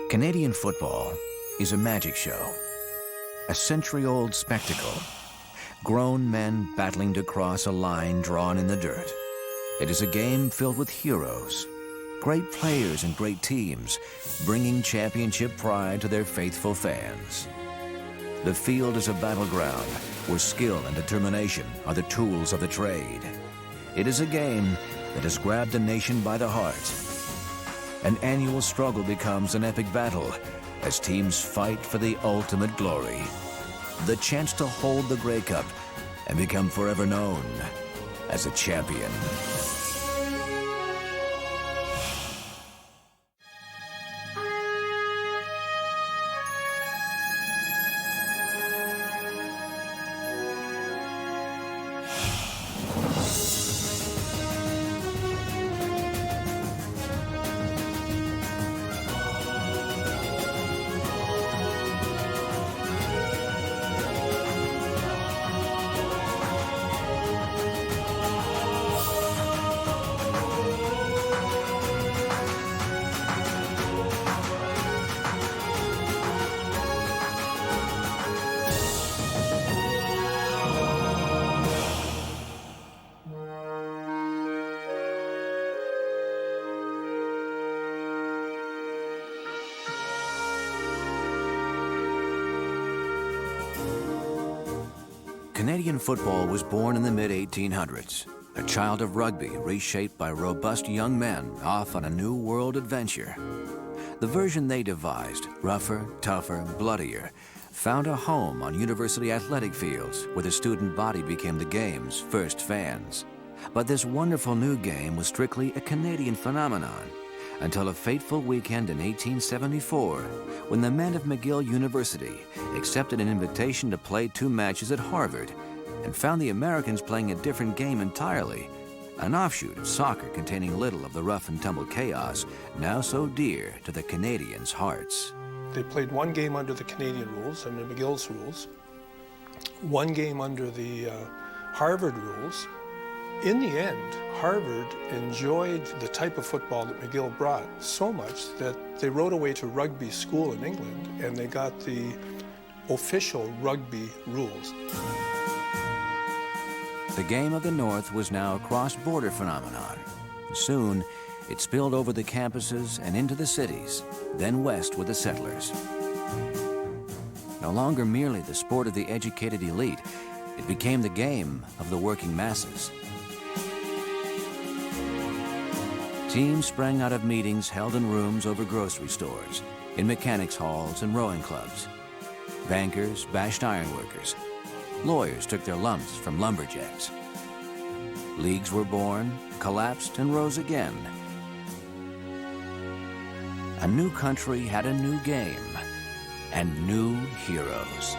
Canadian football is a magic show, a century-old spectacle, grown men battling to cross a line drawn in the dirt. It is a game filled with heroes, great players and great teams, bringing championship pride to their faithful fans. The field is a battleground where skill and determination are the tools of the trade. It is a game that has grabbed the nation by the heart. An annual struggle becomes an epic battle as teams fight for the ultimate glory, the chance to hold the Grey Cup and become forever known as a champion. Canadian football was born in the mid-1800s, a child of rugby reshaped by robust young men off on a new world adventure. The version they devised, rougher, tougher, bloodier, found a home on university athletic fields where the student body became the game's first fans. But this wonderful new game was strictly a Canadian phenomenon until a fateful weekend in 1874 when the men of McGill University accepted an invitation to play 2 matches at Harvard and found the Americans playing a different game entirely, an offshoot of soccer containing little of the rough and tumble chaos now so dear to the Canadians' hearts. They played 1 game under the Canadian rules, under McGill's rules, 1 game under the Harvard rules. In the end, Harvard enjoyed the type of football that McGill brought so much that they rode away to rugby school in England and they got the official rugby rules. The game of the North was now a cross-border phenomenon. Soon, it spilled over the campuses and into the cities, then west with the settlers. No longer merely the sport of the educated elite, it became the game of the working masses. Teams sprang out of meetings held in rooms over grocery stores, in mechanics halls and rowing clubs. Bankers bashed ironworkers. Lawyers took their lumps from lumberjacks. Leagues were born, collapsed, and rose again. A new country had a new game and new heroes.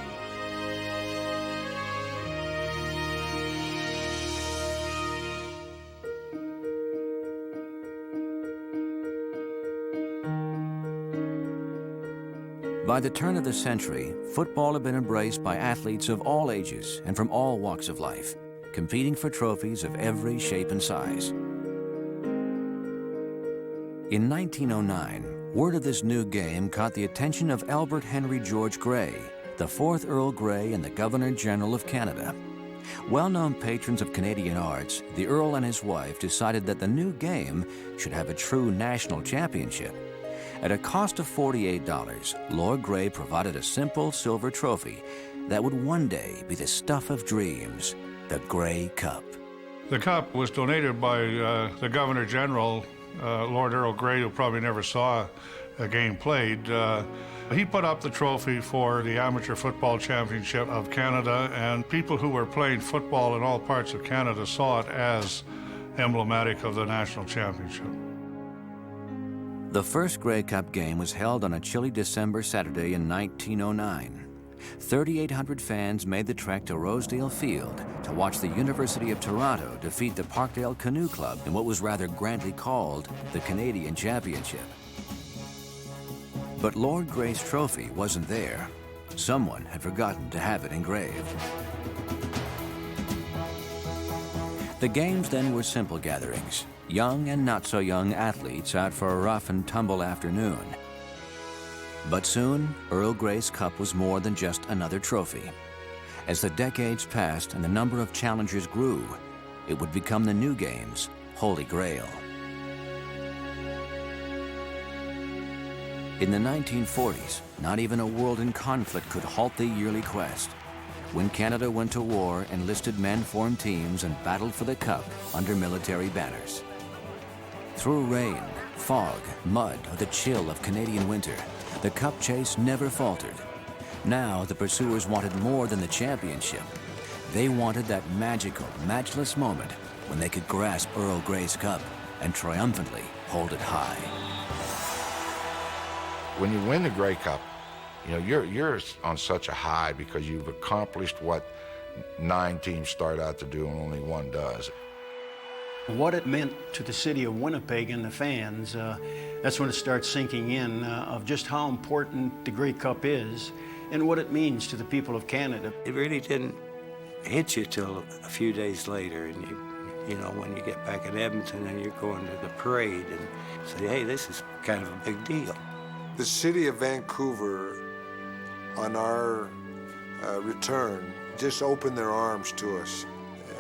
By the turn of the century, football had been embraced by athletes of all ages and from all walks of life, competing for trophies of every shape and size. In 1909, word of this new game caught the attention of Albert Henry George Grey, the 4th Earl Grey and the Governor-General of Canada. Well-known patrons of Canadian arts, the Earl and his wife decided that the new game should have a true national championship. At a cost of $48, Lord Grey provided a simple silver trophy that would one day be the stuff of dreams, the Grey Cup. The cup was donated by the Governor-General, Lord Earl Grey, who probably never saw a game played. He put up the trophy for the Amateur Football Championship of Canada, and people who were playing football in all parts of Canada saw it as emblematic of the national championship. The first Grey Cup game was held on a chilly December Saturday in 1909. 3,800 fans made the trek to Rosedale Field to watch the University of Toronto defeat the Parkdale Canoe Club in what was rather grandly called the Canadian Championship. But Lord Grey's trophy wasn't there. Someone had forgotten to have it engraved. The games then were simple gatherings, young and not so young athletes out for a rough and tumble afternoon. But soon, Earl Grey's Cup was more than just another trophy. As the decades passed and the number of challengers grew, it would become the new game's Holy Grail. In the 1940s, not even a world in conflict could halt the yearly quest. When Canada went to war, enlisted men formed teams and battled for the Cup under military banners. Through rain, fog, mud, or the chill of Canadian winter, the Cup chase never faltered. Now the pursuers wanted more than the championship. They wanted that magical, matchless moment when they could grasp Earl Grey's Cup and triumphantly hold it high. When you win the Grey Cup, you know, you're on such a high because you've accomplished what 9 teams start out to do and only 1 does. What it meant to the city of Winnipeg and the fans, that's when it starts sinking in of just how important the Grey Cup is and what it means to the people of Canada. It really didn't hit you till a few days later, and you know, when you get back in Edmonton and you're going to the parade and say, hey, this is kind of a big deal. The city of Vancouver, on our return, just opened their arms to us.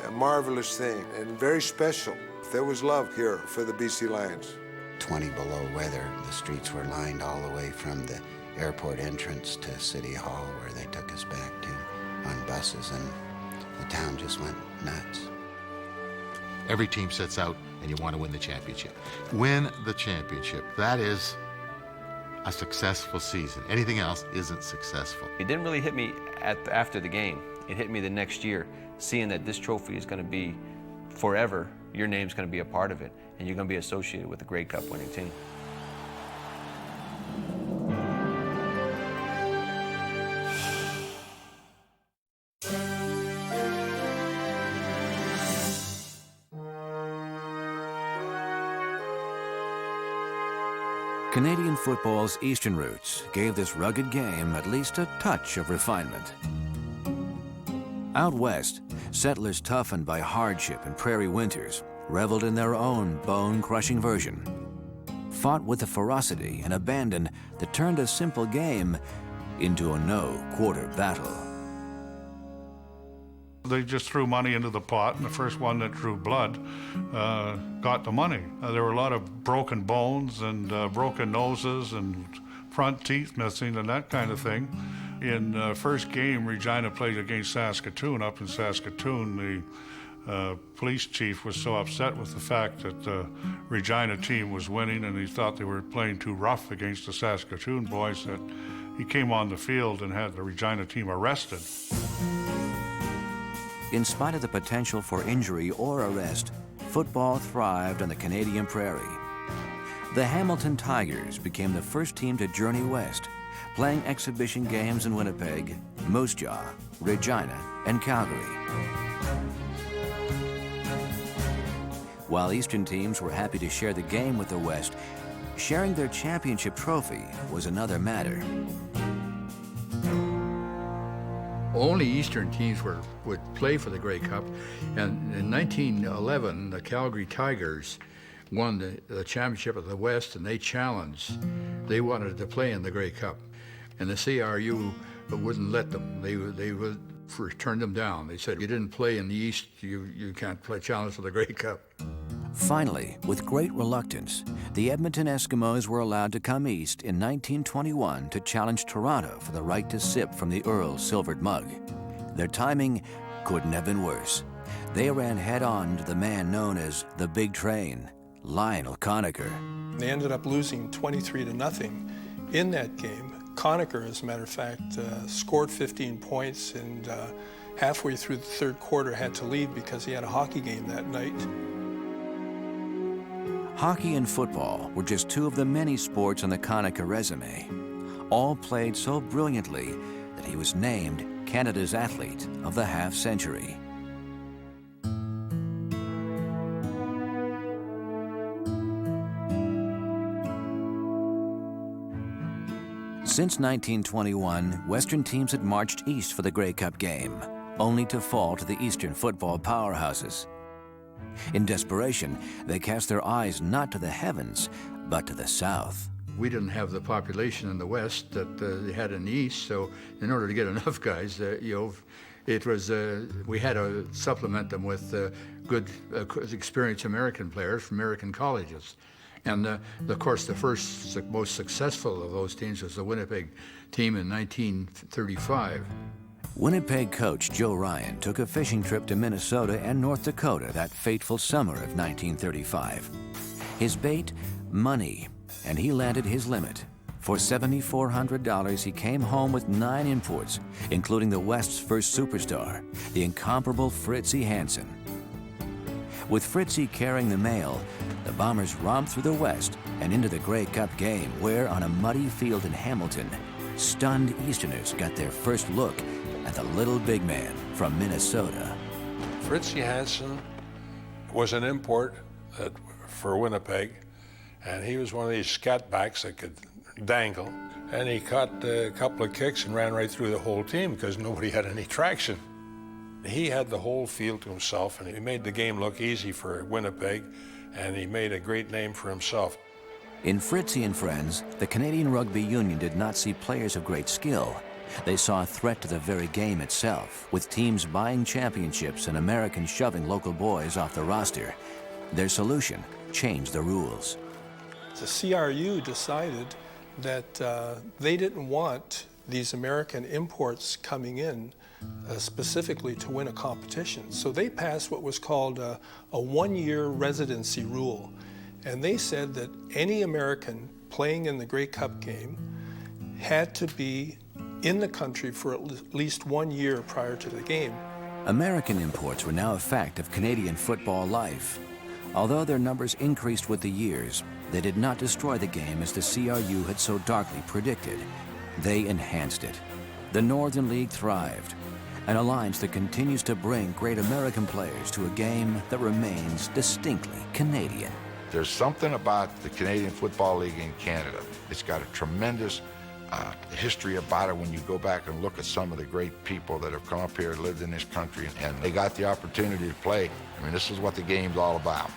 A marvelous thing and very special. There was love here for the BC Lions. 20 below weather, the streets were lined all the way from the airport entrance to City Hall, where they took us back to on buses, and the town just went nuts. Every team sets out and you want to win the championship. Win the championship. That is a successful season. Anything else isn't successful. It didn't really hit me after the game. It hit me the next year, seeing that this trophy is going to be forever. Your name's going to be a part of it, and you're going to be associated with the Grey Cup winning team. Canadian football's eastern roots gave this rugged game at least a touch of refinement. Out west, settlers toughened by hardship and prairie winters reveled in their own bone-crushing version, fought with a ferocity and abandon that turned a simple game into a no-quarter battle. They just threw money into the pot, and the first one that drew blood got the money. There were a lot of broken bones and broken noses and front teeth missing and that kind of thing. In the first game, Regina played against Saskatoon. Up in Saskatoon, the police chief was so upset with the fact that the Regina team was winning, and he thought they were playing too rough against the Saskatoon boys, that he came on the field and had the Regina team arrested. In spite of the potential for injury or arrest, football thrived on the Canadian prairie. The Hamilton Tigers became the first team to journey west, playing exhibition games in Winnipeg, Moose Jaw, Regina, and Calgary. While Eastern teams were happy to share the game with the West, sharing their championship trophy was another matter. Only Eastern teams would play for the Grey Cup, and in 1911, the Calgary Tigers won the championship of the West, and they challenged. They wanted to play in the Grey Cup, and the CRU wouldn't let them. They would turn them down. They said, you didn't play in the East, you can't play challenge for the Grey Cup. Finally, with great reluctance, the Edmonton Eskimos were allowed to come east in 1921 to challenge Toronto for the right to sip from the Earl's silvered mug. Their timing couldn't have been worse. They ran head-on to the man known as the Big Train, Lionel Conacher. They ended up losing 23-0 in that game. Conacher, as a matter of fact, scored 15 points, and halfway through the third quarter had to leave because he had a hockey game that night. Hockey and football were just two of the many sports on the Conacher resume, all played so brilliantly that he was named Canada's Athlete of the Half Century. Since 1921, Western teams had marched east for the Grey Cup game, only to fall to the Eastern football powerhouses. In desperation, they cast their eyes not to the heavens, but to the south. We didn't have the population in the West that they had in the East, so in order to get enough guys, it was we had to supplement them with good, experienced American players from American colleges. And of course, the first, most successful of those teams was the Winnipeg team in 1935. Winnipeg coach Joe Ryan took a fishing trip to Minnesota and North Dakota that fateful summer of 1935. His bait, money, and he landed his limit. For $7,400, he came home with 9 imports, including the West's first superstar, the incomparable Fritzie Hansen. With Fritzie carrying the mail, the Bombers romped through the West and into the Grey Cup game, where on a muddy field in Hamilton, stunned Easterners got their first look at the little big man from Minnesota. Fritzie Hansen was an import for Winnipeg, and he was one of these scatbacks that could dangle. And he caught a couple of kicks and ran right through the whole team because nobody had any traction. He had the whole field to himself, and he made the game look easy for Winnipeg, and he made a great name for himself. In Fritzie and Friends, the Canadian Rugby Union did not see players of great skill. They saw a threat to the very game itself, with teams buying championships and Americans shoving local boys off the roster. Their solution: change the rules. The CRU decided that they didn't want these American imports coming in specifically to win a competition. So they passed what was called a one-year residency rule. And they said that any American playing in the Grey Cup game had to be in the country for at least 1 year prior to the game. American imports were now a fact of Canadian football life. Although their numbers increased with the years, they did not destroy the game as the CRU had so darkly predicted. They enhanced it. The Northern League thrived, an alliance that continues to bring great American players to a game that remains distinctly Canadian. There's something about the Canadian Football League in Canada. It's got a tremendous history about it when you go back and look at some of the great people that have come up here and lived in this country, and they got the opportunity to play. I mean, this is what the game's all about.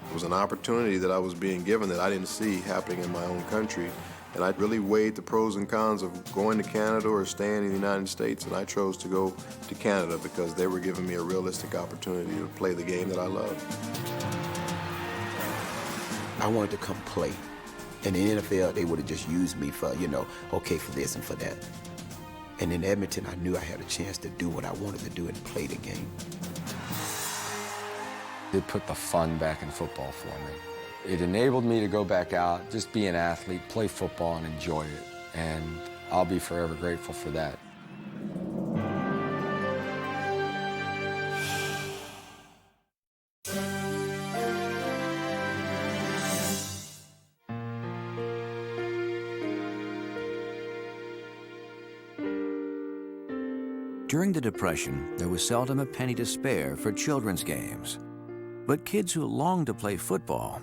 It was an opportunity that I was being given that I didn't see happening in my own country. And I really weighed the pros and cons of going to Canada or staying in the United States, and I chose to go to Canada because they were giving me a realistic opportunity to play the game that I love. I wanted to come play. In the NFL, they would have just used me for, okay, for this and for that. And in Edmonton, I knew I had a chance to do what I wanted to do and play the game. It put the fun back in football for me. It enabled me to go back out, just be an athlete, play football, and enjoy it. And I'll be forever grateful for that. During the Depression, there was seldom a penny to spare for children's games. But kids who longed to play football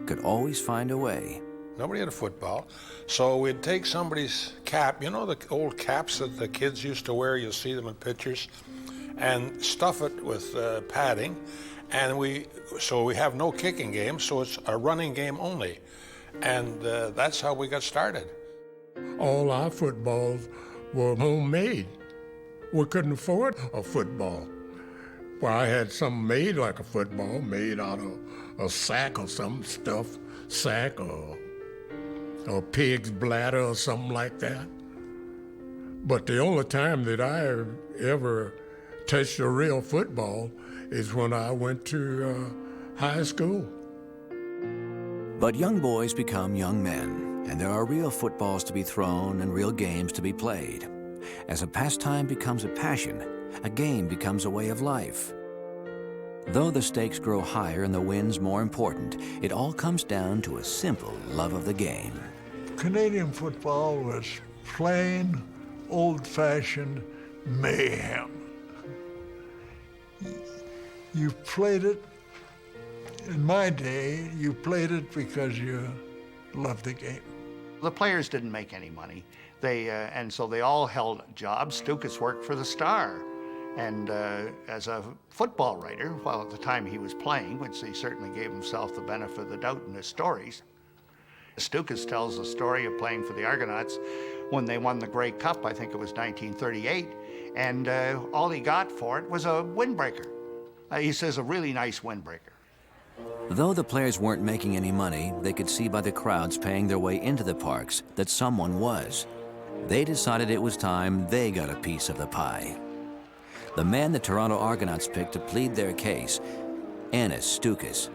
could always find a way. Nobody had a football, so we'd take somebody's cap, the old caps that the kids used to wear, you'll see them in pictures, and stuff it with padding, and we have no kicking game, so it's a running game only, and that's how we got started. All our footballs were homemade. We couldn't afford a football. Well, I had something made like a football, made out of a sack or some stuff, sack or a pig's bladder or something like that. But the only time that I ever touched a real football is when I went to high school. But young boys become young men, and there are real footballs to be thrown and real games to be played. As a pastime becomes a passion, a game becomes a way of life. Though the stakes grow higher and the win's more important, it all comes down to a simple love of the game. Canadian football was plain, old-fashioned mayhem. You played it, in my day, you played it because you loved the game. The players didn't make any money. And so they all held jobs. Stukas worked for the Star. And as a football writer, well, at the time he was playing, which he certainly gave himself the benefit of the doubt in his stories, Stukas tells the story of playing for the Argonauts when they won the Grey Cup, I think it was 1938, and all he got for it was a windbreaker. He says a really nice windbreaker. Though the players weren't making any money, they could see by the crowds paying their way into the parks that someone was. They decided it was time they got a piece of the pie. The man the Toronto Argonauts picked to plead their case, Ennis Stukas.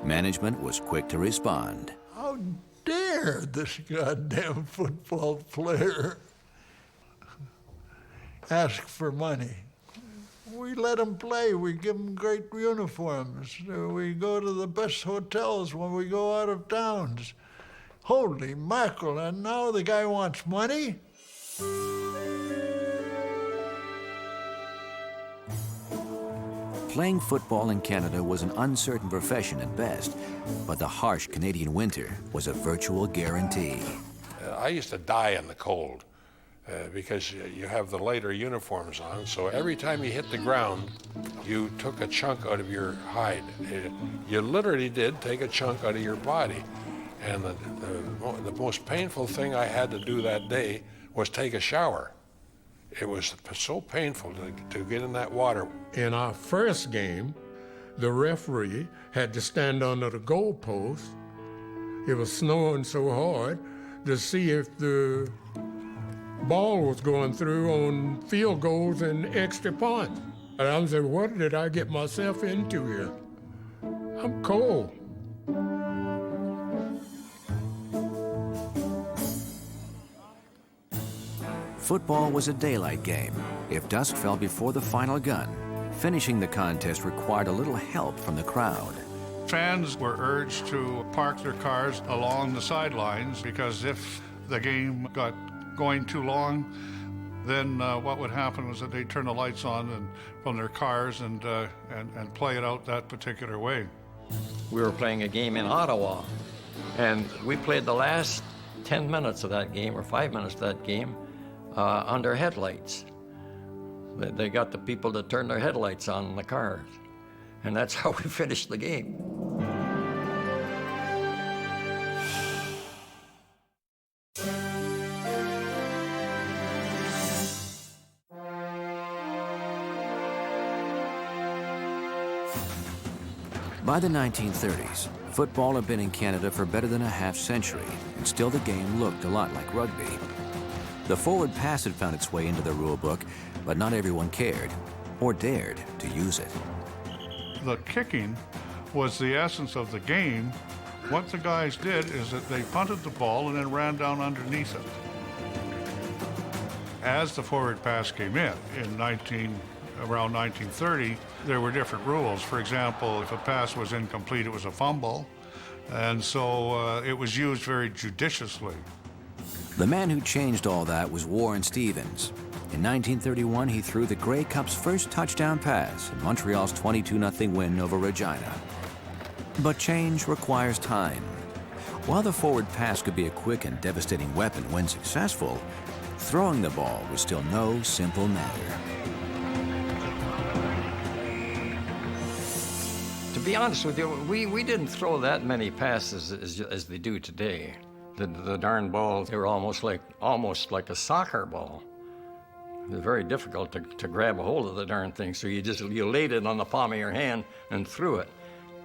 Management was quick to respond. How dare this goddamn football player ask for money? We let them play. We give them great uniforms. We go to the best hotels when we go out of towns. Holy mackerel, and now the guy wants money? Playing football in Canada was an uncertain profession at best, but the harsh Canadian winter was a virtual guarantee. I used to die in the cold because you have the lighter uniforms on, so every time you hit the ground, you took a chunk out of your hide. You literally did take a chunk out of your body. And the most painful thing I had to do that day was take a shower. It was so painful to get in that water. In our first game, the referee had to stand under the goalpost. It was snowing so hard to see if the ball was going through on field goals and extra points. And I'm saying, what did I get myself into here? I'm cold. Football was a daylight game. If dusk fell before the final gun, finishing the contest required a little help from the crowd. Fans were urged to park their cars along the sidelines because if the game got going too long, then what would happen was that they'd turn the lights on from their cars and play it out that particular way. We were playing a game in Ottawa, and we played the last 10 minutes of that game, or 5 minutes of that game, under headlights. They got the people to turn their headlights on in the cars, and that's how we finished the game. By the 1930s, football had been in Canada for better than a half-century, and still the game looked a lot like rugby. The forward pass had found its way into the rule book, but not everyone cared or dared to use it. The kicking was the essence of the game. What the guys did is that they punted the ball and then ran down underneath it. As the forward pass came in around 1930, there were different rules. For example, if a pass was incomplete, it was a fumble, and so it was used very judiciously. The man who changed all that was Warren Stevens. In 1931, he threw the Grey Cup's first touchdown pass in Montreal's 22-0 win over Regina. But change requires time. While the forward pass could be a quick and devastating weapon when successful, throwing the ball was still no simple matter. To be honest with you, we didn't throw that many passes as they do today. The darn balls, they were almost like a soccer ball. It was very difficult to grab a hold of the darn thing, so you laid it on the palm of your hand and threw it.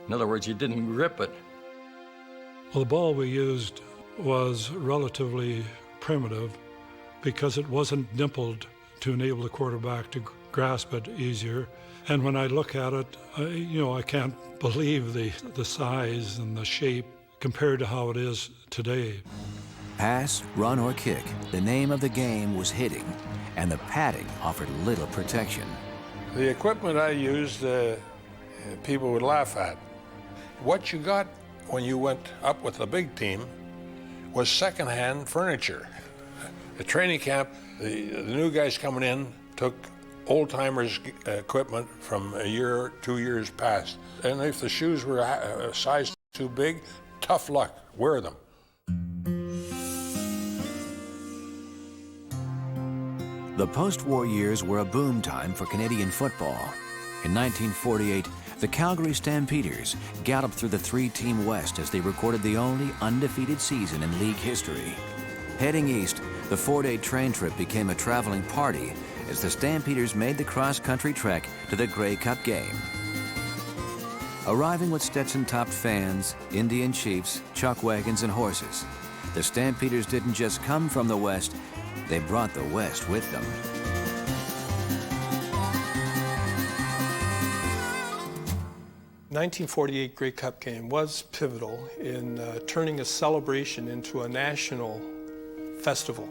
In other words, you didn't grip it. Well, the ball we used was relatively primitive because it wasn't dimpled to enable the quarterback to grasp it easier. And when I look at it, I can't believe the size and the shape compared to how it is today. Pass, run, or kick, the name of the game was hitting, and the padding offered little protection. The equipment I used, people would laugh at. What you got when you went up with the big team was secondhand furniture. At training camp, the new guys coming in took old-timers' equipment from a year, 2 years past. And if the shoes were a size too big, tough luck, wear them. The post-war years were a boom time for Canadian football. In 1948, the Calgary Stampeders galloped through the three-team West as they recorded the only undefeated season in league history. Heading east, the 4-day train trip became a traveling party as the Stampeders made the cross-country trek to the Grey Cup game. Arriving with Stetson-topped fans, Indian chiefs, chuck wagons, and horses, the Stampeders didn't just come from the West, they brought the West with them. The 1948 Grey Cup game was pivotal in turning a celebration into a national festival.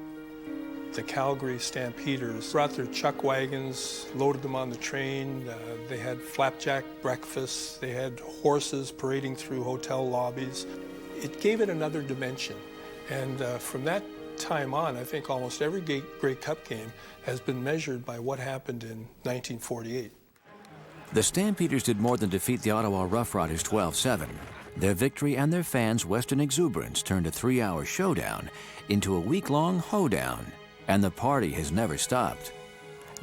The Calgary Stampeders brought their chuck wagons, loaded them on the train. They had flapjack breakfasts. They had horses parading through hotel lobbies. It gave it another dimension. And from that time on, I think almost every Grey Cup game has been measured by what happened in 1948. The Stampeders did more than defeat the Ottawa Roughriders 12-7. Their victory and their fans' Western exuberance turned a 3-hour showdown into a week-long hoedown, and the party has never stopped.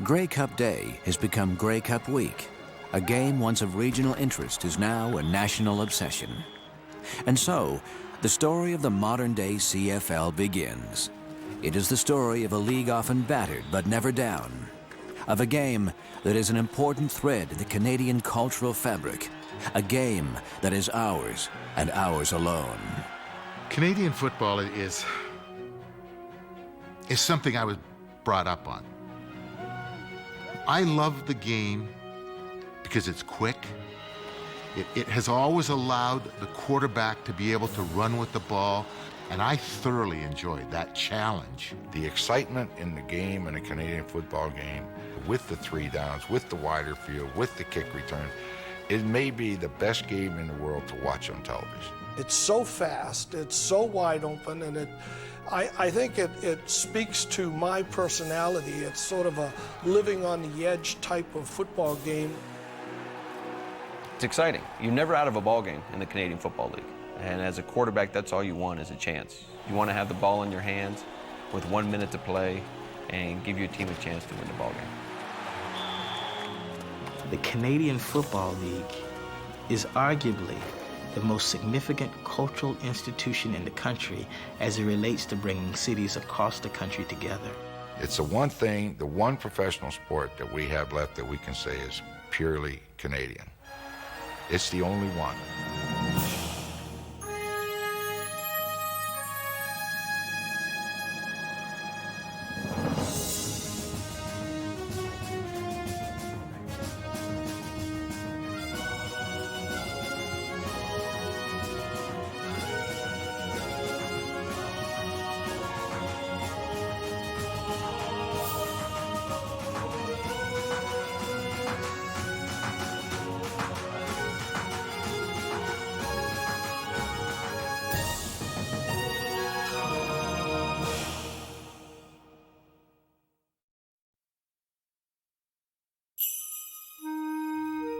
Grey Cup Day has become Grey Cup Week. A game once of regional interest is now a national obsession. And so, the story of the modern-day CFL begins. It is the story of a league often battered but never down, of a game that is an important thread in the Canadian cultural fabric, a game that is ours and ours alone. Canadian football is something I was brought up on. I love the game because it's quick. It has always allowed the quarterback to be able to run with the ball, and I thoroughly enjoyed that challenge. The excitement in the game, in a Canadian football game, with the 3 downs, with the wider field, with the kick return, it may be the best game in the world to watch on television. It's so fast, it's so wide open, and I think it speaks to my personality. It's sort of a living on the edge type of football game. It's exciting. You're never out of a ball game in the Canadian Football League. And as a quarterback, that's all you want is a chance. You want to have the ball in your hands with 1 minute to play and give your team a chance to win the ball game. The Canadian Football League is arguably the most significant cultural institution in the country as it relates to bringing cities across the country together. It's the one thing, the one professional sport that we have left that we can say is purely Canadian. It's the only one.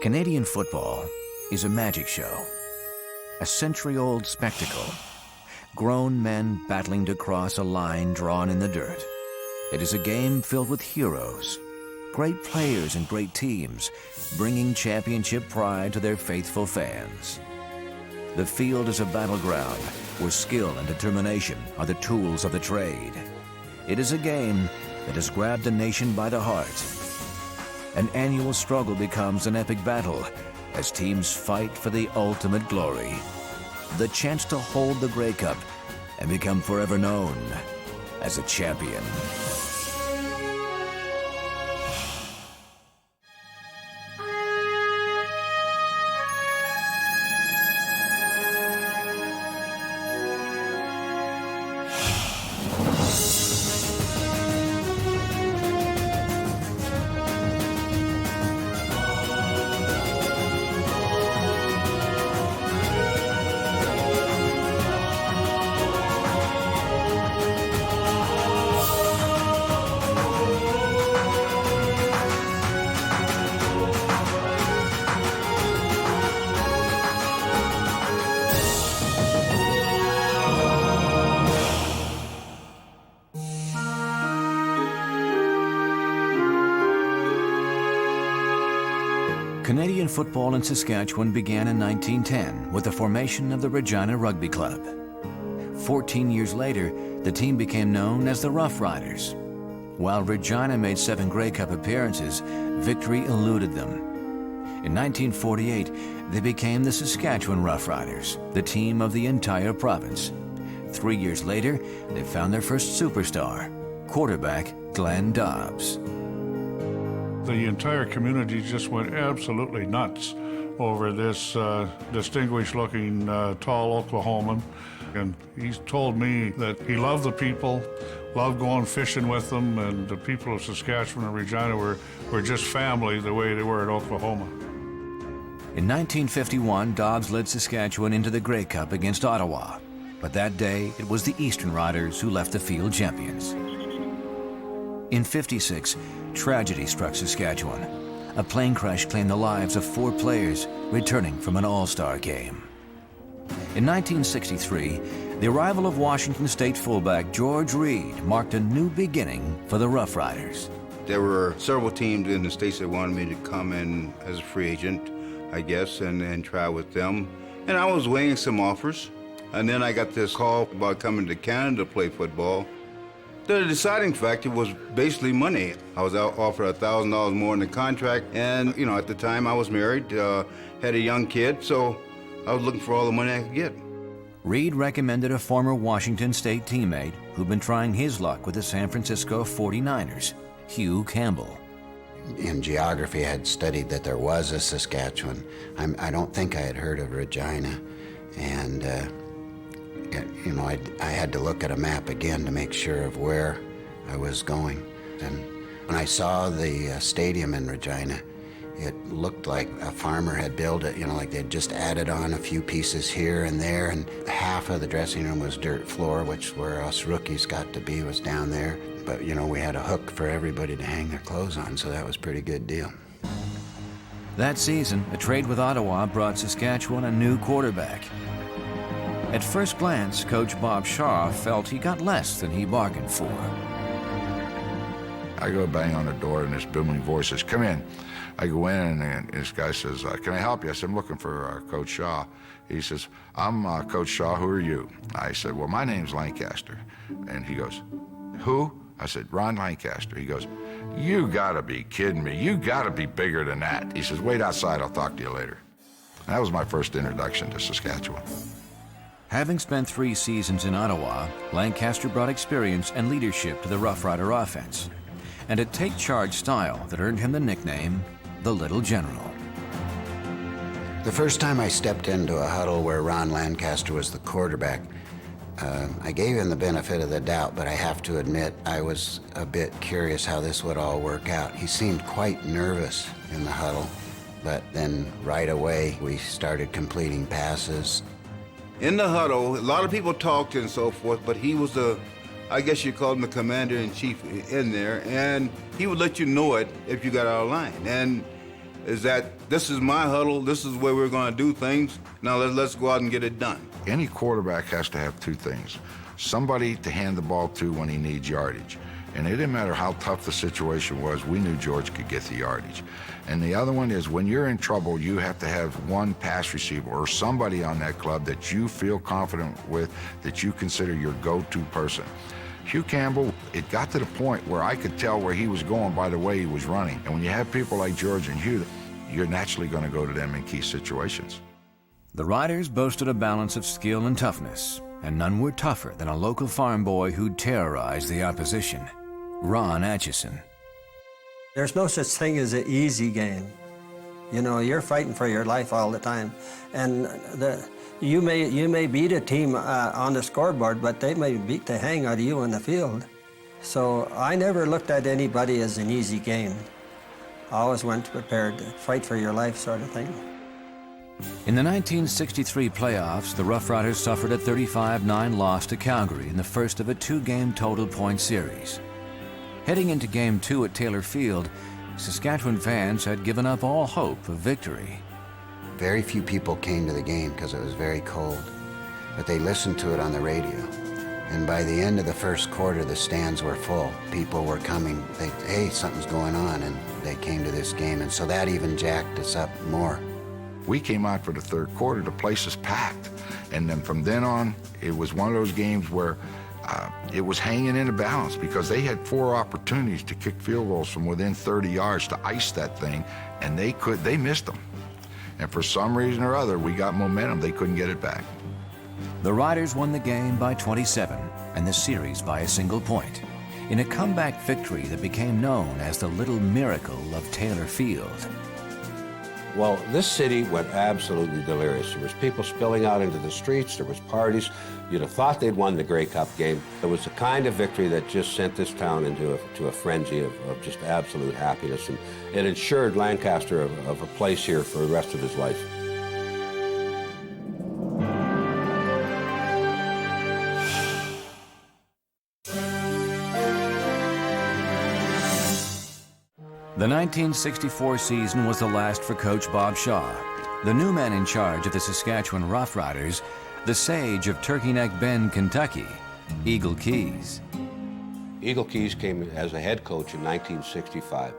Canadian football is a magic show, a century-old spectacle, grown men battling to cross a line drawn in the dirt. It is a game filled with heroes, great players and great teams, bringing championship pride to their faithful fans. The field is a battleground where skill and determination are the tools of the trade. It is a game that has grabbed the nation by the heart. An annual struggle becomes an epic battle as teams fight for the ultimate glory, the chance to hold the Grey Cup and become forever known as a champion. Canadian football in Saskatchewan began in 1910 with the formation of the Regina Rugby Club. 14 years later, the team became known as the Roughriders. While Regina made 7 Grey Cup appearances, victory eluded them. In 1948, they became the Saskatchewan Roughriders, the team of the entire province. 3 years later, they found their first superstar, quarterback Glenn Dobbs. The entire community just went absolutely nuts over this distinguished-looking, tall Oklahoman. And he told me that he loved the people, loved going fishing with them, and the people of Saskatchewan and Regina were just family the way they were at Oklahoma. In 1951, Dobbs led Saskatchewan into the Grey Cup against Ottawa. But that day, it was the Eastern Riders who left the field champions. In '56, tragedy struck Saskatchewan. A plane crash claimed the lives of 4 players returning from an all-star game. In 1963, the arrival of Washington State fullback George Reed marked a new beginning for the Roughriders. There were several teams in the States that wanted me to come in as a free agent, I guess, and try with them. And I was weighing some offers. And then I got this call about coming to Canada to play football. The deciding factor was basically money. I was offered $1,000 more in the contract, and at the time I was married, had a young kid, so I was looking for all the money I could get. Reed recommended a former Washington State teammate who'd been trying his luck with the San Francisco 49ers, Hugh Campbell. In geography, I had studied that there was a Saskatchewan. I don't think I had heard of Regina, and I had to look at a map again to make sure of where I was going. And when I saw the stadium in Regina, it looked like a farmer had built it, like they'd just added on a few pieces here and there, and half of the dressing room was dirt floor, which where us rookies got to be was down there. But, we had a hook for everybody to hang their clothes on, so that was a pretty good deal. That season, a trade with Ottawa brought Saskatchewan a new quarterback. At first glance, Coach Bob Shaw felt he got less than he bargained for. I go bang on the door, and this booming voice says, "Come in." I go in, and this guy says, "Can I help you?" I said, "I'm looking for Coach Shaw." He says, "I'm Coach Shaw. Who are you?" I said, "Well, my name's Lancaster." And he goes, "Who?" I said, "Ron Lancaster." He goes, "You gotta be kidding me. You gotta be bigger than that." He says, "Wait outside. I'll talk to you later." And that was my first introduction to Saskatchewan. Having spent 3 seasons in Ottawa, Lancaster brought experience and leadership to the Rough Rider offense, and a take-charge style that earned him the nickname, the Little General. The first time I stepped into a huddle where Ron Lancaster was the quarterback, I gave him the benefit of the doubt, but I have to admit I was a bit curious how this would all work out. He seemed quite nervous in the huddle, but then right away we started completing passes. In the huddle, a lot of people talked and so forth, but he was I guess you call him the commander-in-chief in there, and he would let you know it if you got out of line. And is that, this is my huddle, this is where we're gonna do things, now let's go out and get it done. Any quarterback has to have 2 things. Somebody to hand the ball to when he needs yardage. And it didn't matter how tough the situation was, we knew George could get the yardage. And the other one is when you're in trouble, you have to have one pass receiver or somebody on that club that you feel confident with, that you consider your go-to person. Hugh Campbell, it got to the point where I could tell where he was going by the way he was running. And when you have people like George and Hugh, you're naturally going to go to them in key situations. The Riders boasted a balance of skill and toughness, and none were tougher than a local farm boy who'd terrorized the opposition, Ron Atchison. There's no such thing as an easy game. You're fighting for your life all the time, and you may beat a team on the scoreboard, but they may beat the hang out of you on the field. So I never looked at anybody as an easy game. I always went prepared to fight for your life sort of thing. In the 1963 playoffs, the Rough Riders suffered a 35-9 loss to Calgary in the first of a 2-game total point series. Heading into Game 2 at Taylor Field, Saskatchewan fans had given up all hope of victory. Very few people came to the game because it was very cold, but they listened to it on the radio. And by the end of the first quarter, the stands were full. People were coming, hey, something's going on, and they came to this game, and so that even jacked us up more. We came out for the third quarter, the place was packed. And then from then on, it was one of those games where it was hanging in the balance because they had 4 opportunities to kick field goals from within 30 yards to ice that thing, and they missed them. And for some reason or other, we got momentum, they couldn't get it back. The Riders won the game by 27 and the series by a single point in a comeback victory that became known as the Little Miracle of Taylor Field. Well, this city went absolutely delirious. There was people spilling out into the streets, there was parties. You'd have thought they'd won the Grey Cup game. It was the kind of victory that just sent this town into a frenzy of just absolute happiness, and it ensured Lancaster of a place here for the rest of his life. The 1964 season was the last for Coach Bob Shaw, the new man in charge of the Saskatchewan Roughriders, the sage of Turkey Neck Bend, Kentucky, Eagle Keys. Eagle Keys came as a head coach in 1965,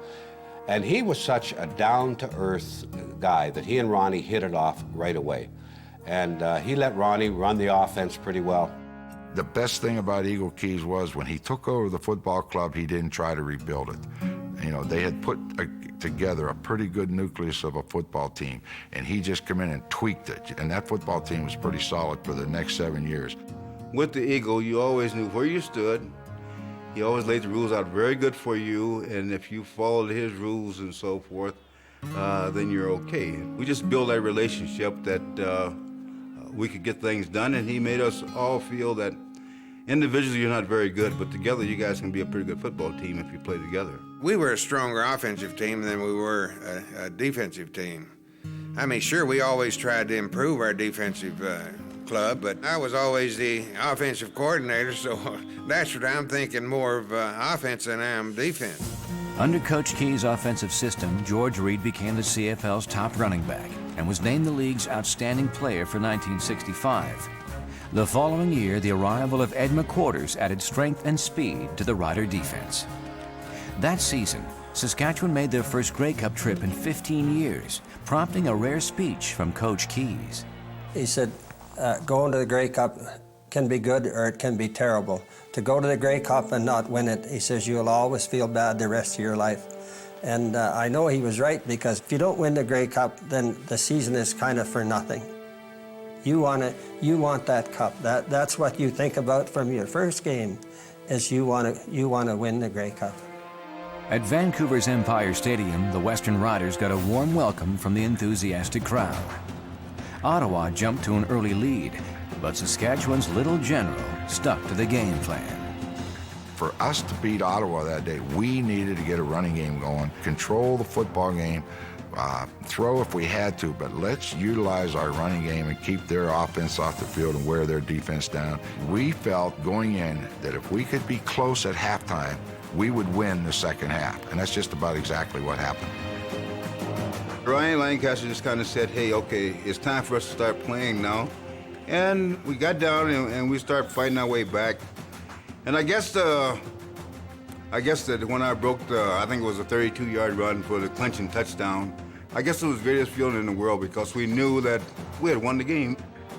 and he was such a down-to-earth guy that he and Ronnie hit it off right away. And he let Ronnie run the offense pretty well. The best thing about Eagle Keys was when he took over the football club, he didn't try to rebuild it. You know, they had put together a pretty good nucleus of a football team, and he just came in and tweaked it. And that football team was pretty solid for the next 7 years. With the Eagle, you always knew where you stood. He always laid the rules out very good for you, and if you followed his rules and so forth, then you're okay. We just built that relationship that we could get things done, and he made us all feel that individually you're not very good, but together you guys can be a pretty good football team if you play together. We were a stronger offensive team than we were a defensive team. I mean, sure, we always tried to improve our defensive club, but I was always the offensive coordinator, so naturally I'm thinking more of offense than I am defense. Under Coach Key's offensive system, George Reed became the CFL's top running back and was named the league's outstanding player for 1965. The following year, the arrival of Ed McQuarters added strength and speed to the Rider defense. That season, Saskatchewan made their first Grey Cup trip in 15 years, prompting a rare speech from Coach Keys. He said, going to the Grey Cup can be good or it can be terrible. To go to the Grey Cup and not win it, he says, you'll always feel bad the rest of your life. And I know he was right, because if you don't win the Grey Cup, then the season is kind of for nothing. You want that cup. That's what you think about from your first game, is you want to win the Grey Cup. At Vancouver's Empire Stadium, the Western Riders got a warm welcome from the enthusiastic crowd. Ottawa jumped to an early lead, but Saskatchewan's little general stuck to the game plan. For us to beat Ottawa that day, we needed to get a running game going, control the football game, throw if we had to, but let's utilize our running game and keep their offense off the field and wear their defense down. We felt going in that if we could be close at halftime, we would win the second half, and that's just about exactly what happened. Ryan Lancaster just kind of said, hey, okay, it's time for us to start playing now. And we got down and we started fighting our way back. And I guess that when I broke I think it was a 32-yard run for the clinching touchdown, I guess it was the greatest feeling in the world, because we knew that we had won the game.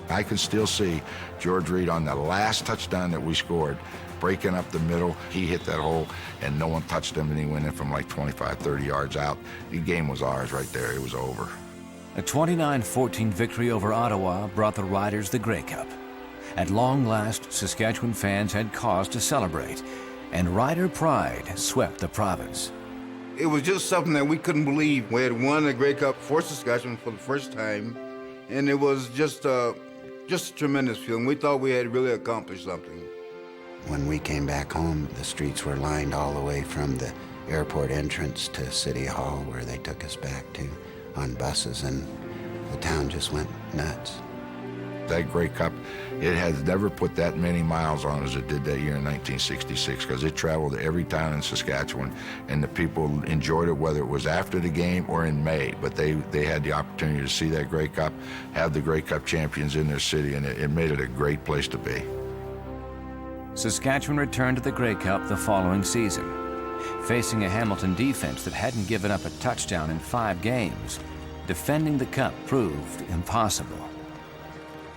I can still see George Reed on the last touchdown that we scored, breaking up the middle. He hit that hole, and no one touched him, and he went in from like 25, 30 yards out. The game was ours right there. It was over. A 29-14 victory over Ottawa brought the Riders the Grey Cup. At long last, Saskatchewan fans had cause to celebrate, and Rider pride swept the province. It was just something that we couldn't believe. We had won the Grey Cup for Saskatchewan for the first time, and it was just a tremendous feeling. We thought we had really accomplished something. When we came back home, the streets were lined all the way from the airport entrance to City Hall, where they took us back to, on buses, and the town just went nuts. That Grey Cup, it has never put that many miles on as it did that year in 1966, because it traveled to every town in Saskatchewan, and the people enjoyed it, whether it was after the game or in May. But they had the opportunity to see that Grey Cup, have the Grey Cup champions in their city, and it made it a great place to be. Saskatchewan returned to the Grey Cup the following season, facing a Hamilton defense that hadn't given up a touchdown in 5 games. Defending the Cup proved impossible.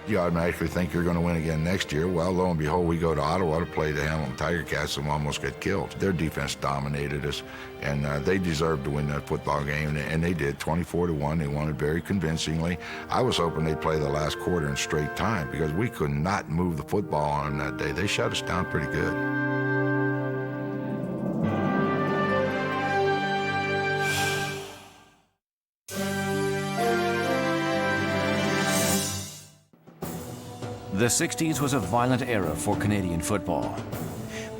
You automatically think you're going to win again next year. Well, lo and behold, we go to Ottawa to play the Hamilton Tiger Cats and almost get killed. Their defense dominated us, and they deserved to win that football game, and they did, 24-1. They won it very convincingly. I was hoping they'd play the last quarter in straight time because we could not move the football on them that day. They shut us down pretty good. The 60s was a violent era for Canadian football.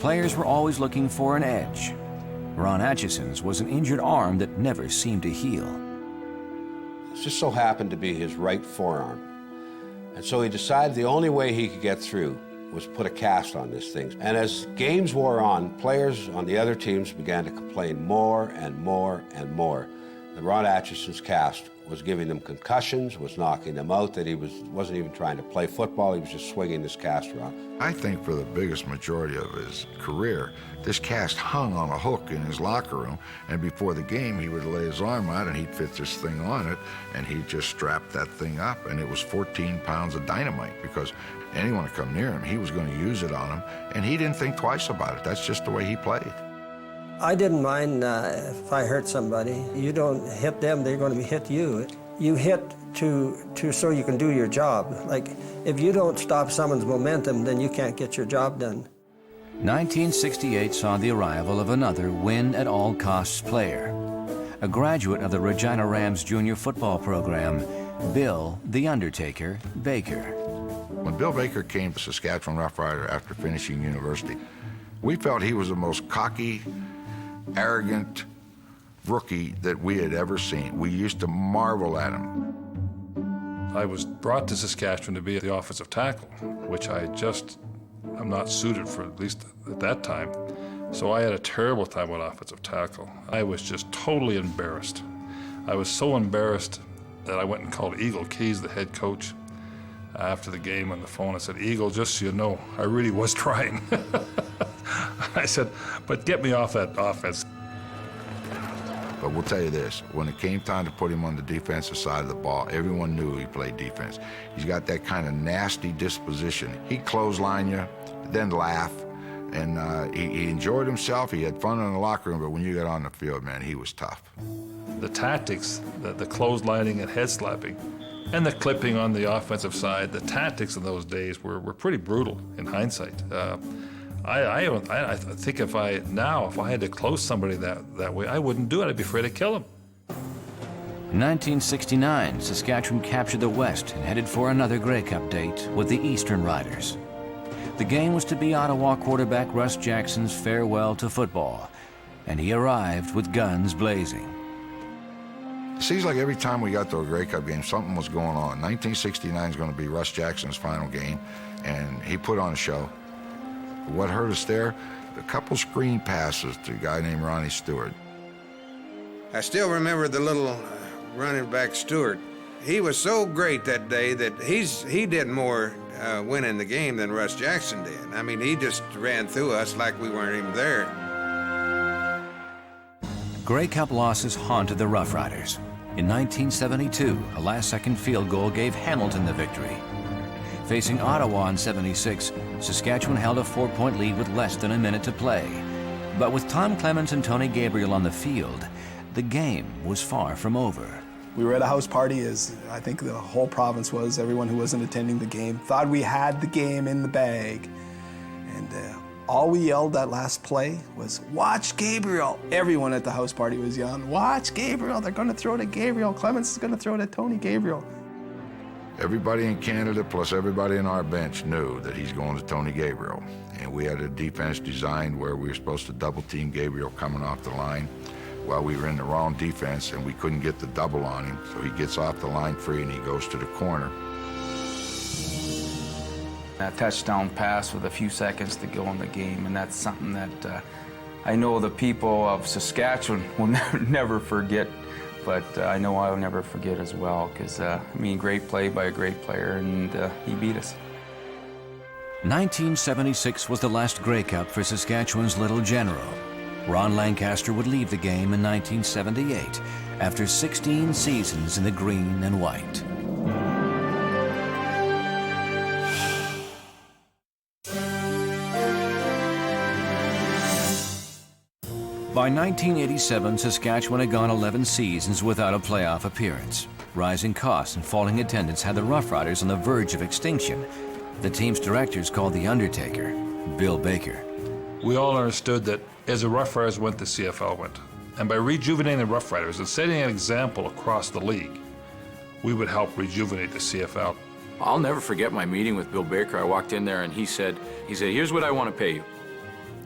Players were always looking for an edge. Ron Atchison's was an injured arm that never seemed to heal. It just so happened to be his right forearm. And so he decided the only way he could get through was put a cast on this thing. And as games wore on, players on the other teams began to complain more and more and more that Ron Atchison's cast was giving them concussions, was knocking them out, that he wasn't even trying to play football, he was just swinging this cast around. I think for the biggest majority of his career, this cast hung on a hook in his locker room, and before the game he would lay his arm out and he'd fit this thing on it, and he'd just strap that thing up, and it was 14 pounds of dynamite because anyone would come near him, he was going to use it on him, and he didn't think twice about it. That's just the way he played. I didn't mind if I hurt somebody. You don't hit them, they're going to hit you. You hit so you can do your job. Like, if you don't stop someone's momentum, then you can't get your job done. 1968 saw the arrival of another win-at-all-costs player, a graduate of the Regina Rams junior football program, Bill "The Undertaker" Baker. When Bill Baker came to Saskatchewan Roughrider after finishing university, we felt he was the most cocky, arrogant rookie that we had ever seen. We used to marvel at him. I was brought to Saskatchewan to be the offensive tackle, which I'm not suited for, at least at that time. So I had a terrible time with offensive tackle. I was just totally embarrassed. I was so embarrassed that I went and called Eagle Keys, the head coach, after the game on the phone. I said, "Eagle, just so you know, I really was trying." I said, "But get me off that offense." But we'll tell you this, when it came time to put him on the defensive side of the ball, everyone knew he played defense. He's got that kind of nasty disposition. He'd clothesline you, then laugh, and he enjoyed himself. He had fun in the locker room, but when you got on the field, man, he was tough. The Tactics, the clotheslining and head slapping, and the clipping on the offensive side, the tactics in those days were pretty brutal in hindsight. I think if I had to close somebody that way, I wouldn't do it. I'd be afraid to kill him. In 1969, Saskatchewan captured the West and headed for another Grey Cup date with the Eastern Riders. The game was to be Ottawa quarterback Russ Jackson's farewell to football, and he arrived with guns blazing. It seems like every time we got to a Grey Cup game, something was going on. 1969 is going to be Russ Jackson's final game, and he put on a show. What hurt us there? A couple screen passes to a guy named Ronnie Stewart. I still remember the little running back Stewart. He was so great that day that he did more winning the game than Russ Jackson did. I mean, he just ran through us like we weren't even there. Grey Cup losses haunted the Roughriders. In 1972, a last-second field goal gave Hamilton the victory. Facing Ottawa in '76, Saskatchewan held a 4-point lead with less than a minute to play. But with Tom Clements and Tony Gabriel on the field, the game was far from over. We were at a house party, as I think the whole province was. Everyone who wasn't attending the game thought we had the game in the bag. And all we yelled that last play was, "Watch Gabriel!" Everyone at the house party was yelling, "Watch Gabriel! They're going to throw to Gabriel! Clements is going to throw to Tony Gabriel!" Everybody in Canada, plus everybody in our bench, knew that he's going to Tony Gabriel. And we had a defense designed where we were supposed to double-team Gabriel coming off the line. Well, we were in the wrong defense, and we couldn't get the double on him. So he gets off the line free, and he goes to the corner. A touchdown pass with a few seconds to go in the game, and that's something that I know the people of Saskatchewan will never forget. But I know I'll never forget as well, because, great play by a great player, and he beat us. 1976 was the last Grey Cup for Saskatchewan's Little General. Ron Lancaster would leave the game in 1978 after 16 seasons in the green and white. By 1987, Saskatchewan had gone 11 seasons without a playoff appearance. Rising costs and falling attendance had the Roughriders on the verge of extinction. The team's directors called the Undertaker, Bill Baker. We all understood that as the Roughriders went, the CFL went. And by rejuvenating the Roughriders and setting an example across the league, we would help rejuvenate the CFL. I'll never forget my meeting with Bill Baker. I walked in there and he said, here's what I want to pay you.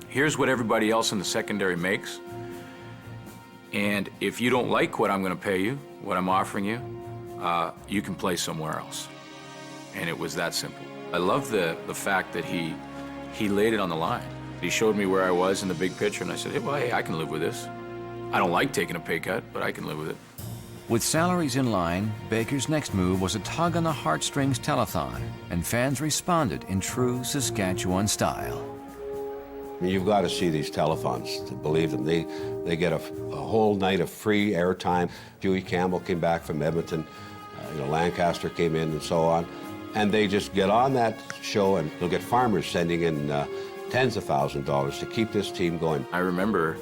Here's what everybody else in the secondary makes. And if you don't like what I'm going to pay you, what I'm offering you, you can play somewhere else. And it was that simple. I love the fact that he laid it on the line. He showed me where I was in the big picture, and I said, hey, I can live with this. I don't like taking a pay cut, but I can live with it. With salaries in line, Baker's next move was a tug on the heartstrings telethon, and fans responded in true Saskatchewan style. You've got to see these telethons to believe them. They get a whole night of free airtime. Huey Campbell came back from Edmonton. Lancaster came in and so on. And they just get on that show and they'll get farmers sending in tens of thousands of dollars to keep this team going. I remember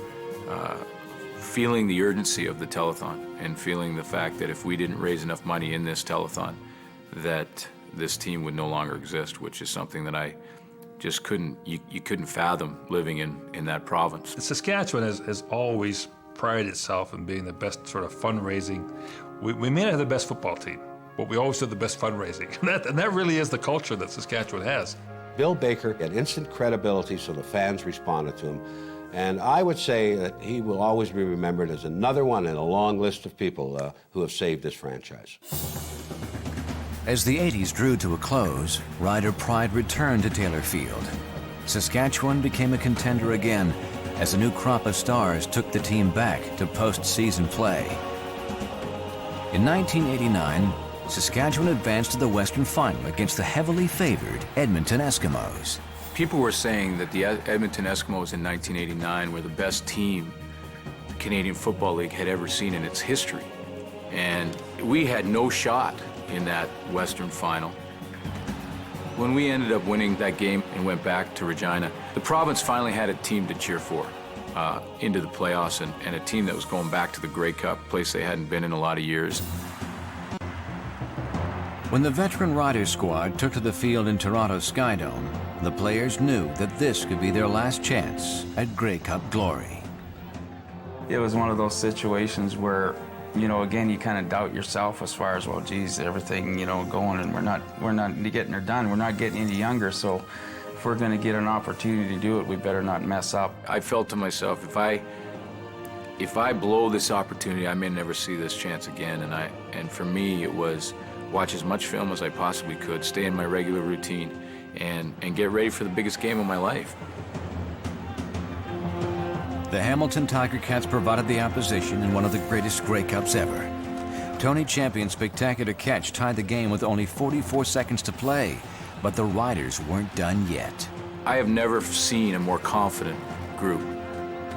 feeling the urgency of the telethon and feeling the fact that if we didn't raise enough money in this telethon, that this team would no longer exist, which is something that I just couldn't fathom living in that province. Saskatchewan has always prided itself in being the best sort of fundraising. We may not have the best football team, but we always have the best fundraising. And that really is the culture that Saskatchewan has. Bill Baker had instant credibility, so the fans responded to him. And I would say that he will always be remembered as another one in a long list of people who have saved this franchise. As the 80s drew to a close, Rider pride returned to Taylor Field. Saskatchewan became a contender again as a new crop of stars took the team back to postseason play. In 1989, Saskatchewan advanced to the Western Final against the heavily favored Edmonton Eskimos. People were saying that the Edmonton Eskimos in 1989 were the best team the Canadian Football League had ever seen in its history. And we had no shot in that Western Final. When we ended up winning that game and went back to Regina, the province finally had a team to cheer for into the playoffs and a team that was going back to the Grey Cup, a place they hadn't been in a lot of years. When the veteran Riders squad took to the field in Toronto's Skydome, the players knew that this could be their last chance at Grey Cup glory. It was one of those situations where, again, you kind of doubt yourself as far as, well, geez, everything, going, and we're not getting her done. We're not getting any younger, so if we're going to get an opportunity to do it, we better not mess up. I felt to myself, if I blow this opportunity, I may never see this chance again. And for me, it was watch as much film as I possibly could, stay in my regular routine, and get ready for the biggest game of my life. The Hamilton Tiger Cats provided the opposition in one of the greatest Grey Cups ever. Tony Champion's spectacular catch tied the game with only 44 seconds to play, but the Riders weren't done yet. I have never seen a more confident group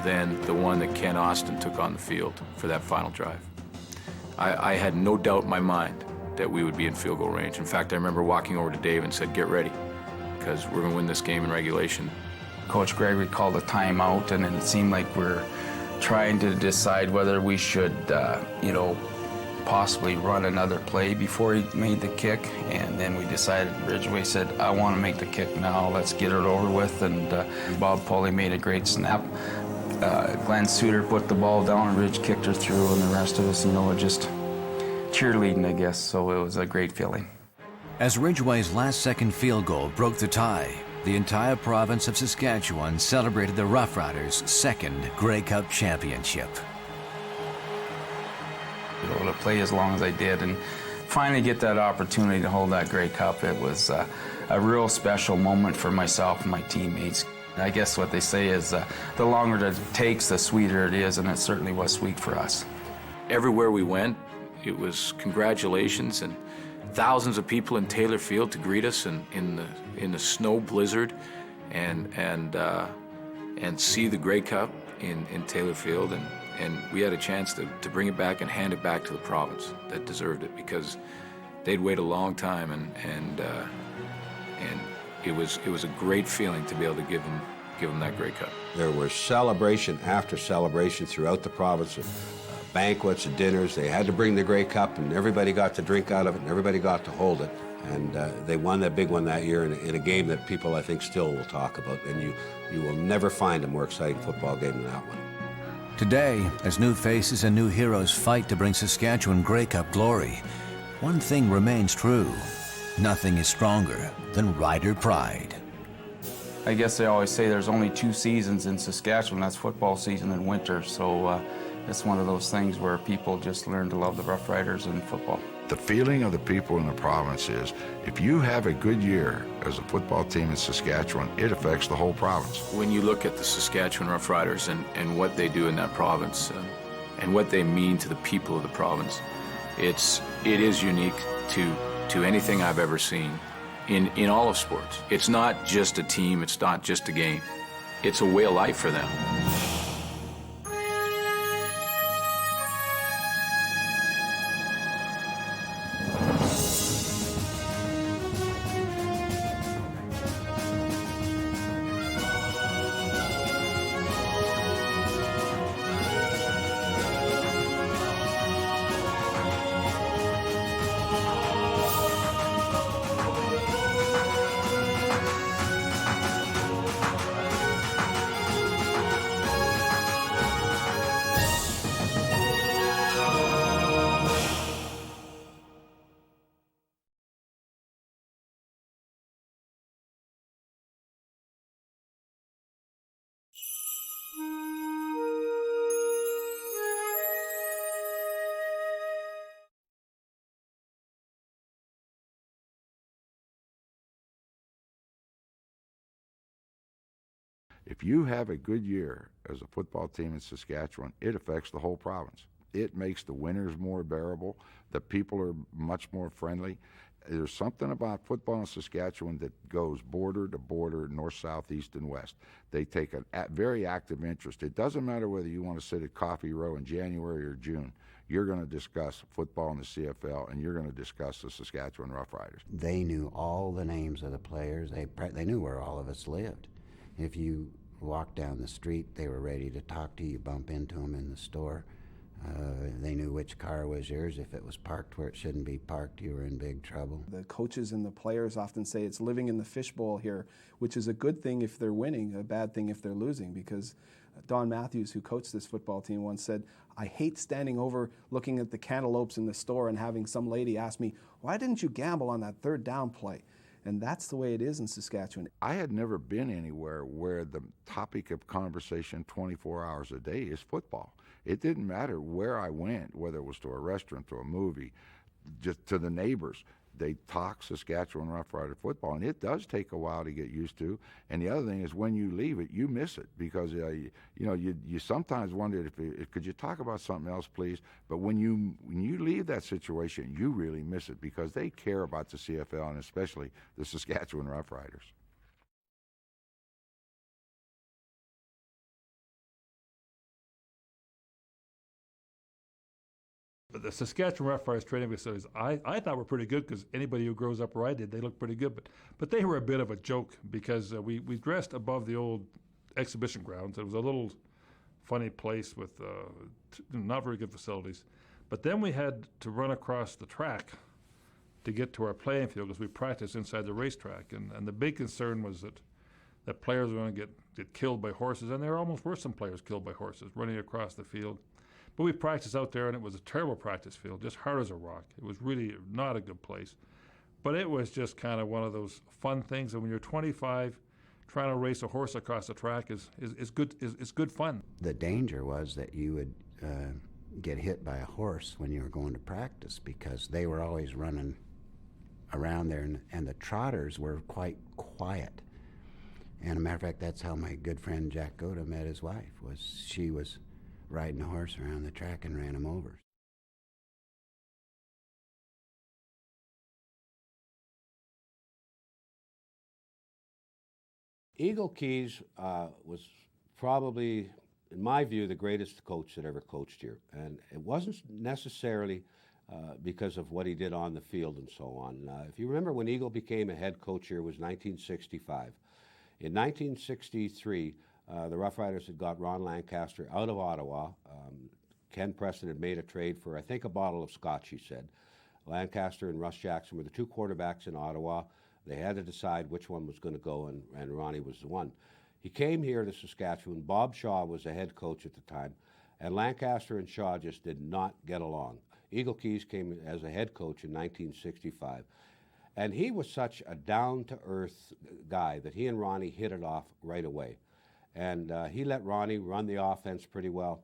than the one that Ken Austin took on the field for that final drive. I had no doubt in my mind that we would be in field goal range. In fact, I remember walking over to Dave and said, get ready, because we're going to win this game in regulation. Coach Gregory called a timeout, and it seemed like we're trying to decide whether we should, possibly run another play before he made the kick. And then we decided, Ridgway said, I want to make the kick now, let's get it over with. And Bob Pulley made a great snap. Glenn Suter put the ball down, and Ridge kicked her through, and the rest of us, just cheerleading, I guess. So it was a great feeling. As Ridgway's last-second field goal broke the tie, the entire province of Saskatchewan celebrated the Roughriders' second Grey Cup championship. To play as long as I did and finally get that opportunity to hold that Grey Cup, it was a real special moment for myself and my teammates. I guess what they say is the longer it takes, the sweeter it is, and it certainly was sweet for us. Everywhere we went, it was congratulations, and thousands of people in Taylor Field to greet us in the snow blizzard, and see the Grey Cup in Taylor Field, and we had a chance to bring it back and hand it back to the province that deserved it, because they'd wait a long time, and it was a great feeling to be able to give them that Grey Cup. There was celebration after celebration throughout the province, banquets and dinners. They had to bring the Grey Cup, and everybody got to drink out of it, and everybody got to hold it. And they won that big one that year in a game that people, I think, still will talk about. And you will never find a more exciting football game than that one. Today, as new faces and new heroes fight to bring Saskatchewan Grey Cup glory, one thing remains true. Nothing is stronger than Rider pride. I guess they always say there's only 2 seasons in Saskatchewan. That's football season and winter. So it's one of those things where people just learn to love the Roughriders and football. The feeling of the people in the province is, if you have a good year as a football team in Saskatchewan, it affects the whole province. When you look at the Saskatchewan Roughriders and what they do in that province and what they mean to the people of the province, it is unique to anything I've ever seen in all of sports. It's not just a team, it's not just a game. It's a way of life for them. If you have a good year as a football team in Saskatchewan, it affects the whole province. It makes the winters more bearable. The people are much more friendly. There's something about football in Saskatchewan that goes border to border, north, south, east, and west. They take a very active interest. It doesn't matter whether you want to sit at Coffee Row in January or June. You're going to discuss football in the CFL, and you're going to discuss the Saskatchewan Roughriders. They knew all the names of the players. They knew where all of us lived. If you walked down the street, they were ready to talk to you, bump into them in the store. They knew which car was yours. If it was parked where it shouldn't be parked, you were in big trouble. The coaches and the players often say it's living in the fishbowl here, which is a good thing if they're winning, a bad thing if they're losing, because Don Matthews, who coached this football team, once said, "I hate standing over looking at the cantaloupes in the store and having some lady ask me, 'Why didn't you gamble on that third down play?'" And that's the way it is in Saskatchewan. I had never been anywhere where the topic of conversation 24 hours a day is football. It didn't matter where I went, whether it was to a restaurant, to a movie, just to the neighbors. They talk Saskatchewan Roughrider football, and it does take a while to get used to. And the other thing is, when you leave it, you miss it, because you sometimes wonder if could you talk about something else, please? But when you leave that situation, you really miss it, because they care about the CFL, and especially the Saskatchewan Roughriders. But the Saskatchewan Roughriders training facilities, I thought were pretty good, because anybody who grows up where I did, they look pretty good. But they were a bit of a joke, because we dressed above the old exhibition grounds. It was a little funny place with not very good facilities. But then we had to run across the track to get to our playing field, because we practiced inside the racetrack. And the big concern was that players were going to get killed by horses, and there almost were some players killed by horses running across the field. But we practiced out there, and it was a terrible practice field, just hard as a rock. It was really not a good place. But it was just kind of one of those fun things. And when you're 25, trying to race a horse across the track is good fun. The danger was that you would get hit by a horse when you were going to practice, because they were always running around there, and the trotters were quite quiet. And a matter of fact, that's how my good friend Jack Goda met his wife. She was riding a horse around the track and ran him over. Eagle Keys was probably, in my view, the greatest coach that ever coached here. And it wasn't necessarily because of what he did on the field and so on. If you remember when Eagle became a head coach here, it was 1965. In 1963, the Roughriders had got Ron Lancaster out of Ottawa. Ken Preston had made a trade for, I think, a bottle of scotch, he said. Lancaster and Russ Jackson were the two quarterbacks in Ottawa. They had to decide which one was going to go, and Ronnie was the one. He came here to Saskatchewan. Bob Shaw was the head coach at the time, and Lancaster and Shaw just did not get along. Eagle Keys came as a head coach in 1965, and he was such a down-to-earth guy that he and Ronnie hit it off right away. And he let Ronnie run the offense pretty well.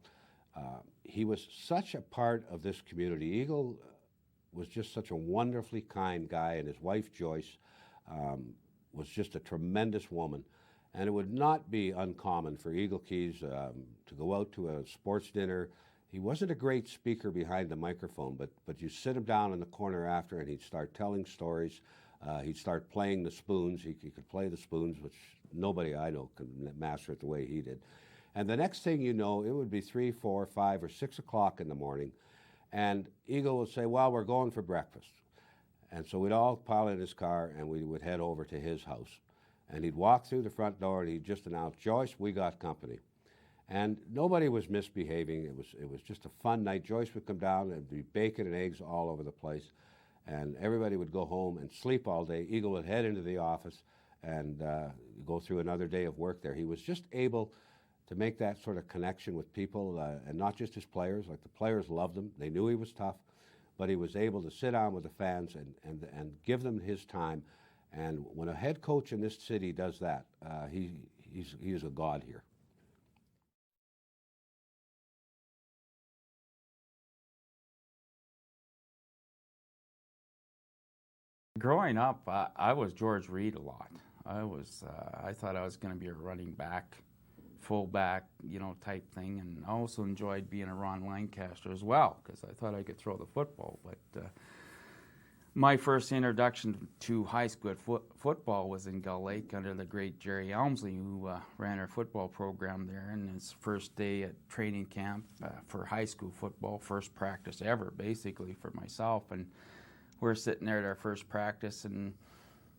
He was such a part of this community. Eagle was just such a wonderfully kind guy, and his wife, Joyce, was just a tremendous woman. And it would not be uncommon for Eagle Keys to go out to a sports dinner. He wasn't a great speaker behind the microphone, but you sit him down in the corner after, and he'd start telling stories. He'd start playing the spoons. He could play the spoons, which nobody I know can master it the way he did. And the next thing you know, it would be 3, 4, 5, or 6 o'clock in the morning, and Eagle would say, well, we're going for breakfast. And so we'd all pile in his car, and we would head over to his house. And he'd walk through the front door, and he'd just announce, Joyce, we got company. And nobody was misbehaving. It was just a fun night. Joyce would come down, and there'd be bacon and eggs all over the place. And everybody would go home and sleep all day. Eagle would head into the office and go through another day of work there. He was just able to make that sort of connection with people, and not just his players. Like, the players loved him. They knew he was tough, but he was able to sit down with the fans and give them his time. And when a head coach in this city does that, he's a god here. Growing up, I was George Reed a lot. I thought I was going to be a running back, fullback, type thing, and I also enjoyed being a Ron Lancaster as well, because I thought I could throw the football. But my first introduction to high school football was in Gull Lake under the great Jerry Elmsley, who ran our football program there. And his first day at training camp for high school football, first practice ever, basically, for myself. And we're sitting there at our first practice, and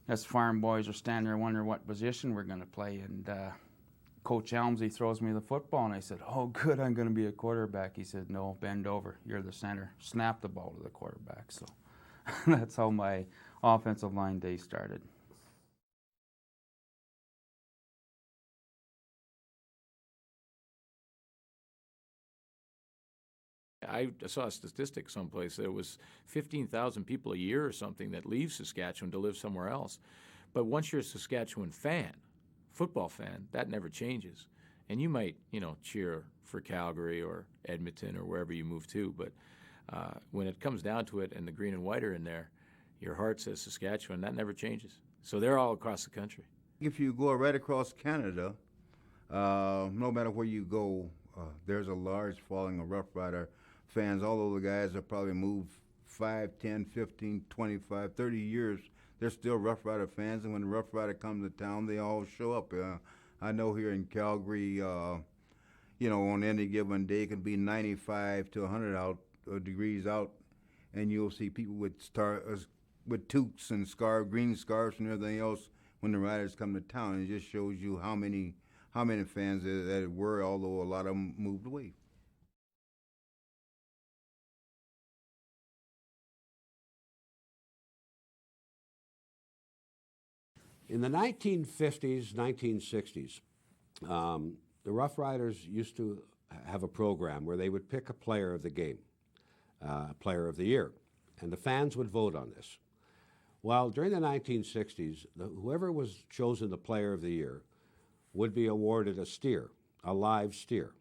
us farm boys are standing there wondering what position we're going to play. And Coach Elmsley throws me the football, and I said, oh, good, I'm going to be a quarterback. He said, no, bend over. You're the center. Snap the ball to the quarterback. So that's how my offensive line day started. I saw a statistic someplace that it was 15,000 people a year or something that leave Saskatchewan to live somewhere else. But once you're a Saskatchewan fan, football fan, that never changes. And you might, cheer for Calgary or Edmonton or wherever you move to, but when it comes down to it and the green and white are in there, your heart says Saskatchewan. That never changes. So they're all across the country. If you go right across Canada, no matter where you go, there's a large following of Rough Rider fans. Although the guys have probably moved 5, 10, 15, 25, 30 years, they're still Rough Rider fans, and when the Rough Rider comes to town, they all show up. I know here in Calgary, on any given day, it can be 95 to 100 degrees out, and you'll see people with toques and green scarves and everything else when the Riders come to town. It just shows you how many fans that were, although a lot of them moved away. In the 1950s, 1960s, the Rough Riders used to have a program where they would pick a player of the game, player of the year, and the fans would vote on this. Well, during the 1960s, whoever was chosen the player of the year would be awarded a steer, a live steer.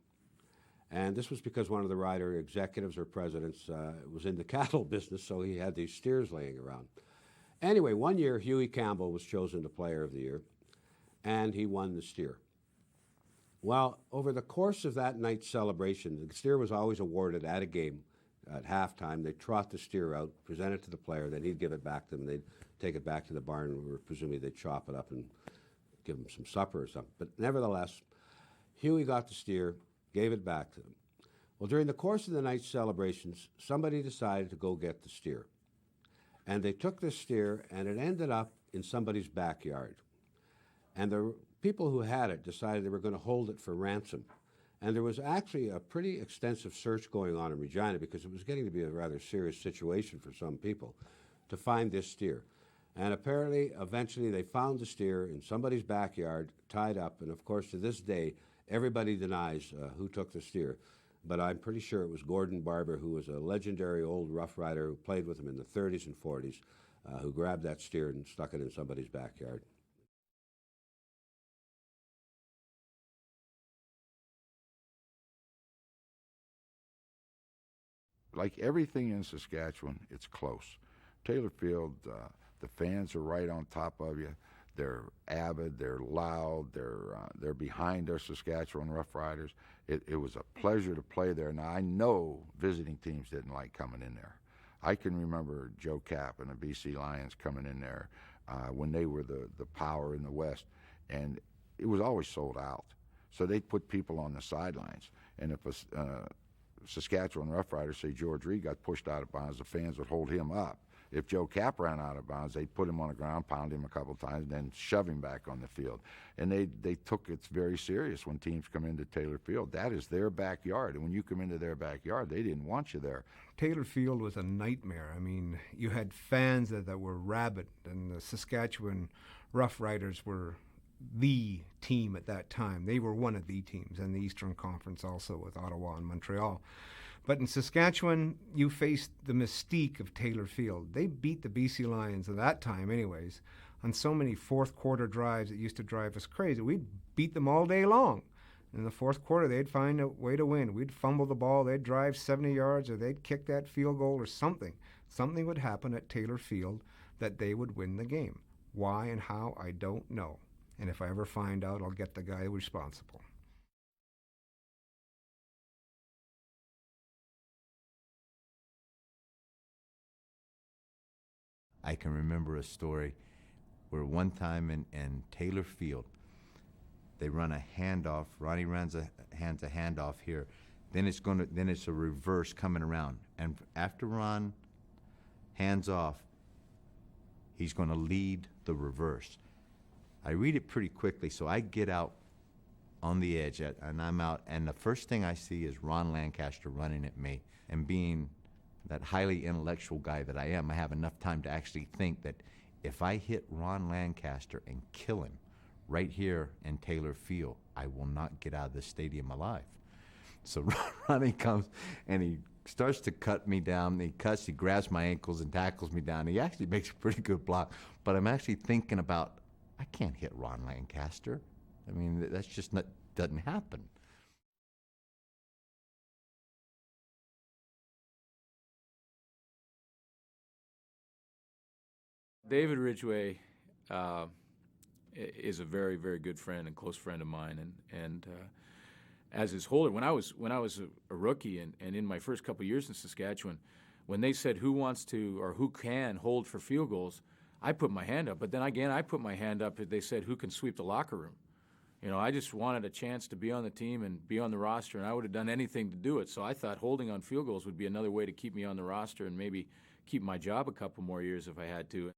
And this was because one of the Rider executives or presidents was in the cattle business, so he had these steers laying around. Anyway, one year, Huey Campbell was chosen the player of the year, and he won the steer. Well, over the course of that night's celebration, the steer was always awarded at a game. At halftime, they'd trot the steer out, present it to the player, then he'd give it back to them, and they'd take it back to the barn, where presumably they'd chop it up and give them some supper or something. But nevertheless, Huey got the steer, gave it back to them. Well, during the course of the night's celebrations, somebody decided to go get the steer. And they took the steer, and it ended up in somebody's backyard. And the people who had it decided they were going to hold it for ransom. And there was actually a pretty extensive search going on in Regina because it was getting to be a rather serious situation for some people to find this steer. And apparently, eventually, they found the steer in somebody's backyard, tied up. And of course, to this day, everybody denies who took the steer. But I'm pretty sure it was Gordon Barber, who was a legendary old Rough Rider who played with him in the 30s and 40s, who grabbed that steer and stuck it in somebody's backyard. Like everything in Saskatchewan, it's close. Taylor Field, the fans are right on top of you. They're avid, they're loud, they're behind our Saskatchewan Roughriders. It was a pleasure to play there. Now, I know visiting teams didn't like coming in there. I can remember Joe Kapp and the BC Lions coming in there when they were the power in the West, and it was always sold out. So they'd put people on the sidelines, and if a Saskatchewan Roughriders, say George Reed, got pushed out of bounds, the fans would hold him up. If Joe Kapp ran out of bounds, they'd put him on the ground, pound him a couple times, and then shove him back on the field. And they took it very serious when teams come into Taylor Field. That is their backyard, and when you come into their backyard, they didn't want you there. Taylor Field was a nightmare. I mean, you had fans that were rabid, and the Saskatchewan Roughriders were the team at that time. They were one of the teams in the Eastern Conference also with Ottawa and Montreal. But in Saskatchewan, you faced the mystique of Taylor Field. They beat the BC Lions at that time anyways on so many fourth quarter drives that used to drive us crazy. We'd beat them all day long. In the fourth quarter, they'd find a way to win. We'd fumble the ball, they'd drive 70 yards, or they'd kick that field goal or something. Something would happen at Taylor Field that they would win the game. Why and how, I don't know. And if I ever find out, I'll get the guy responsible. I can remember a story where one time in Taylor Field, they run a handoff. Ronnie hands a handoff here. Then it's a reverse coming around. And after Ron hands off, he's going to lead the reverse. I read it pretty quickly, so I get out on the edge, and I'm out, and the first thing I see is Ron Lancaster running at me, and being that highly intellectual guy that I am, I have enough time to actually think that if I hit Ron Lancaster and kill him right here in Taylor Field, I will not get out of the stadium alive. So Ronnie comes, and he starts to cut me down. He grabs my ankles and tackles me down. He actually makes a pretty good block, but I'm actually thinking about, I can't hit Ron Lancaster. I mean, that's just doesn't happen. David Ridgway is a very, very good friend and close friend of mine, and as his holder, when I was a rookie and in my first couple of years in Saskatchewan, when they said who wants to or who can hold for field goals, I put my hand up. But then again, I put my hand up if they said who can sweep the locker room. You know, I just wanted a chance to be on the team and be on the roster, and I would have done anything to do it. So I thought holding on field goals would be another way to keep me on the roster and maybe keep my job a couple more years if I had to.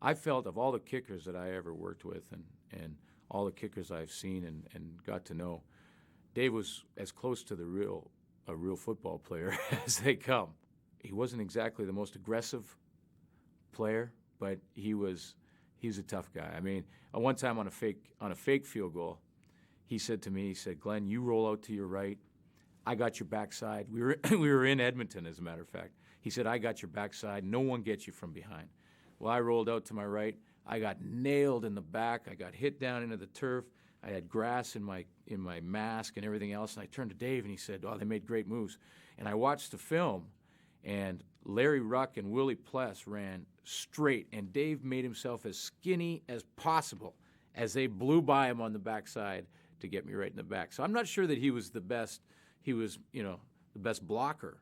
I felt of all the kickers that I ever worked with and all the kickers I've seen and got to know, Dave was as close to a real football player as they come. He wasn't exactly the most aggressive player, but he was a tough guy. I mean, one time on a fake field goal, he said to me, Glenn, you roll out to your right. I got your backside. We were in Edmonton, as a matter of fact. He said, I got your backside. No one gets you from behind. Well, I rolled out to my right. I got nailed in the back. I got hit down into the turf. I had grass in my mask and everything else. And I turned to Dave, and he said, oh, they made great moves. And I watched the film, and Larry Ruck and Willie Pless ran straight, and Dave made himself as skinny as possible as they blew by him on the backside to get me right in the back. So I'm not sure that he was the best. He was, the best blocker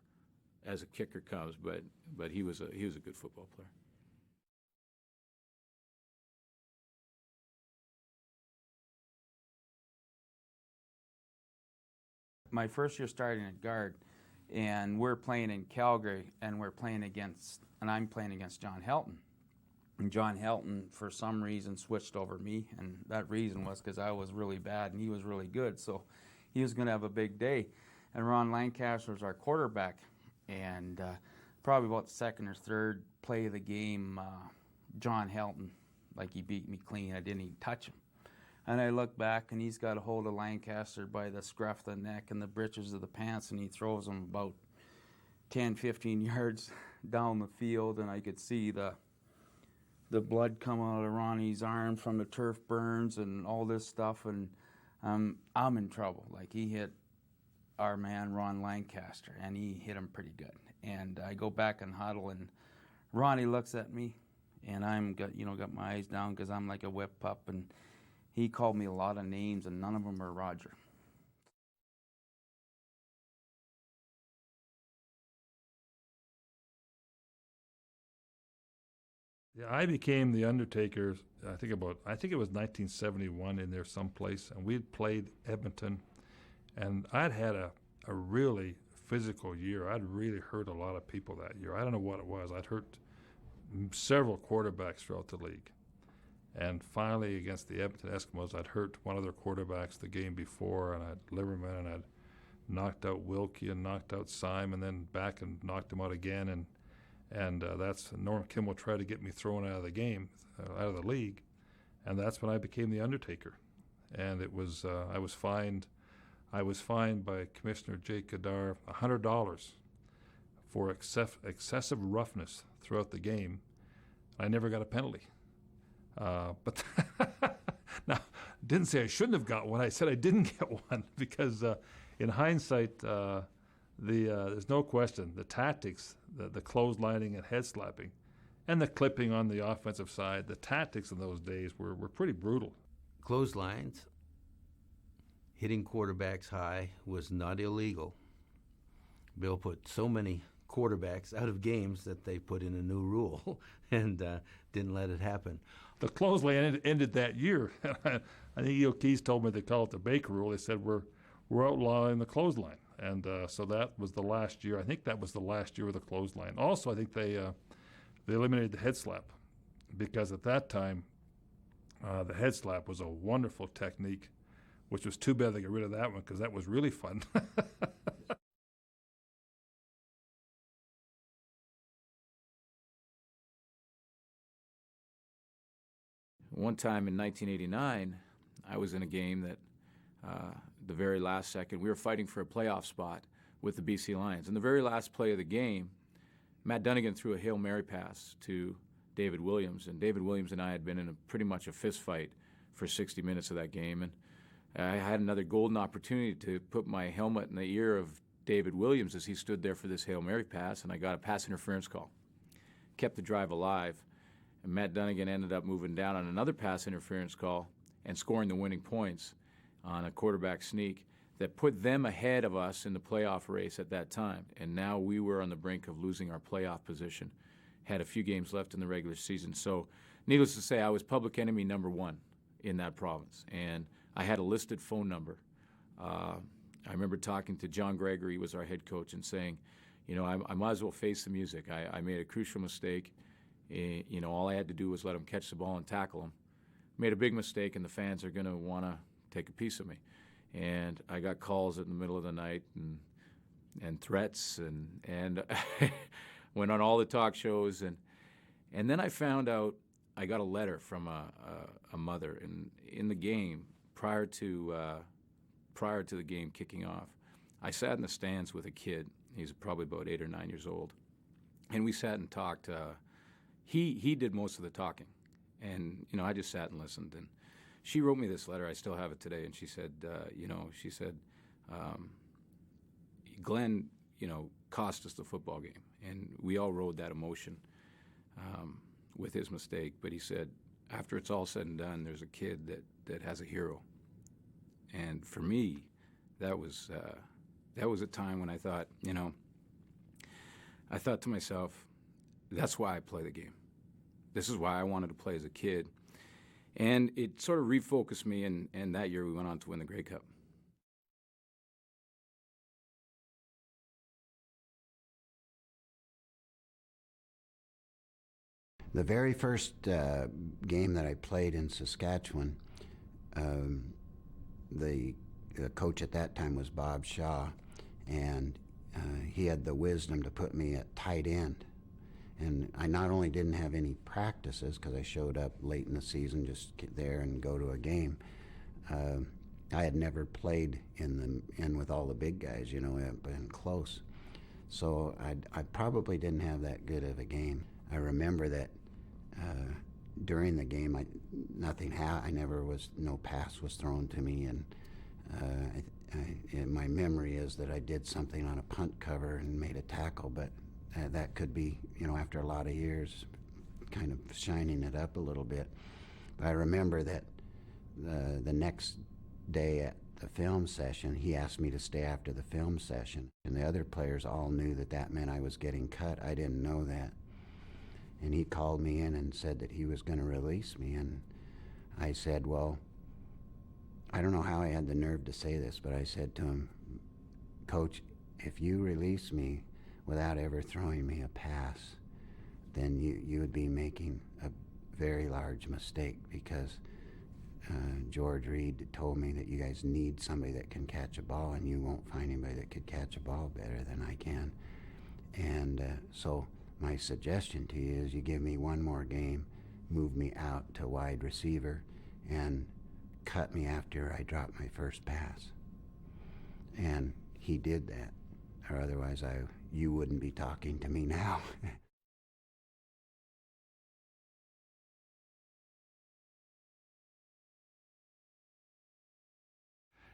as a kicker comes, but he was a good football player. My first year starting at guard, and we're playing in Calgary, and I'm playing against John Helton. And John Helton, for some reason, switched over me, and that reason was because I was really bad and he was really good, so he was going to have a big day. And Ron Lancaster was our quarterback, and probably about the second or third play of the game, John Helton, like he beat me clean. I didn't even touch him. And I look back, and he's got a hold of Lancaster by the scruff of the neck and the breeches of the pants, and he throws him about 10, 15 yards down the field, and I could see the blood come out of Ronnie's arm from the turf burns and all this stuff, and I'm in trouble. Like, he hit our man Ron Lancaster, and he hit him pretty good. And I go back and huddle, and Ronnie looks at me, and got my eyes down because I'm like a whip pup, and he called me a lot of names, and none of them were Roger. Yeah, I became the Undertaker, I think it was 1971 in there someplace, and we had played Edmonton, and I'd had a really physical year. I'd really hurt a lot of people that year. I don't know what it was. I'd hurt several quarterbacks throughout the league. And finally, against the Edmonton Eskimos, I'd hurt one of their quarterbacks the game before, and I'd Liverman, and I'd knocked out Wilkie and knocked out Syme, and then back and knocked him out again. And that's Norm Kimball tried to get me thrown out of the game, out of the league, and that's when I became the Undertaker. And it was I was fined by Commissioner Jake Gadar $100 for excessive roughness throughout the game. I never got a penalty. But now, didn't say I shouldn't have got one. I said I didn't get one because in hindsight, there's no question the tactics, the clotheslining and head slapping, and the clipping on the offensive side, the tactics in those days were pretty brutal. Clotheslines, hitting quarterbacks high was not illegal. Bill put so many quarterbacks out of games that they put in a new rule and didn't let it happen. The clothesline ended that year. I think E.O. Keys told me they call it the Baker rule. They said we're outlawing the clothesline. And so that was the last year. I think that was the last year of the clothesline. Also, I think they eliminated the head slap because at that time, the head slap was a wonderful technique, which was too bad they got rid of that one because that was really fun. One time in 1989, I was in a game that the very last second, we were fighting for a playoff spot with the BC Lions. In the very last play of the game, Matt Dunnigan threw a Hail Mary pass to David Williams, and David Williams and I had been in pretty much a fist fight for 60 minutes of that game, and I had another golden opportunity to put my helmet in the ear of David Williams as he stood there for this Hail Mary pass, and I got a pass interference call. Kept the drive alive, and Matt Dunnigan ended up moving down on another pass interference call and scoring the winning points on a quarterback sneak that put them ahead of us in the playoff race at that time. And now we were on the brink of losing our playoff position. Had a few games left in the regular season. So needless to say, I was public enemy number one in that province. And I had a listed phone number. I remember talking to John Gregory, who was our head coach, and saying, I might as well face the music. I made a crucial mistake. All I had to do was let him catch the ball and tackle him. Made a big mistake, and the fans are going to want to take a piece of me. And I got calls in the middle of the night and threats and went on all the talk shows. And then I found out I got a letter from a mother in the game prior to the game kicking off. I sat in the stands with a kid. He's probably about 8 or 9 years old. And we sat and talked. He did most of the talking. And, I just sat and listened. And she wrote me this letter. I still have it today. And she said, Glenn, cost us the football game. And we all rode that emotion with his mistake. But he said, after it's all said and done, there's a kid that has a hero. And for me, that was a time when I thought, I thought to myself, that's why I play the game. This is why I wanted to play as a kid. And it sort of refocused me, and that year we went on to win the Grey Cup. The very first game that I played in Saskatchewan, the coach at that time was Bob Shaw, and he had the wisdom to put me at tight end. And I not only didn't have any practices, because I showed up late in the season, just get there and go to a game. I had never played in with all the big guys, you know, been close. So I probably didn't have that good of a game. I remember that during the game, no pass was thrown to me, and my memory is that I did something on a punt cover and made a tackle, but that could be, you know, after a lot of years, kind of shining it up a little bit. But I remember that the next day at the film session, he asked me to stay after the film session, and the other players all knew that meant I was getting cut. I didn't know that. And he called me in and said that he was going to release me, and I said, well, I don't know how I had the nerve to say this, but I said to him, Coach, if you release me without ever throwing me a pass, then you would be making a very large mistake, because George Reed told me that you guys need somebody that can catch a ball, and you won't find anybody that could catch a ball better than I can. And so my suggestion to you is you give me one more game, move me out to wide receiver, and cut me after I drop my first pass. And he did that, or otherwise you wouldn't be talking to me now.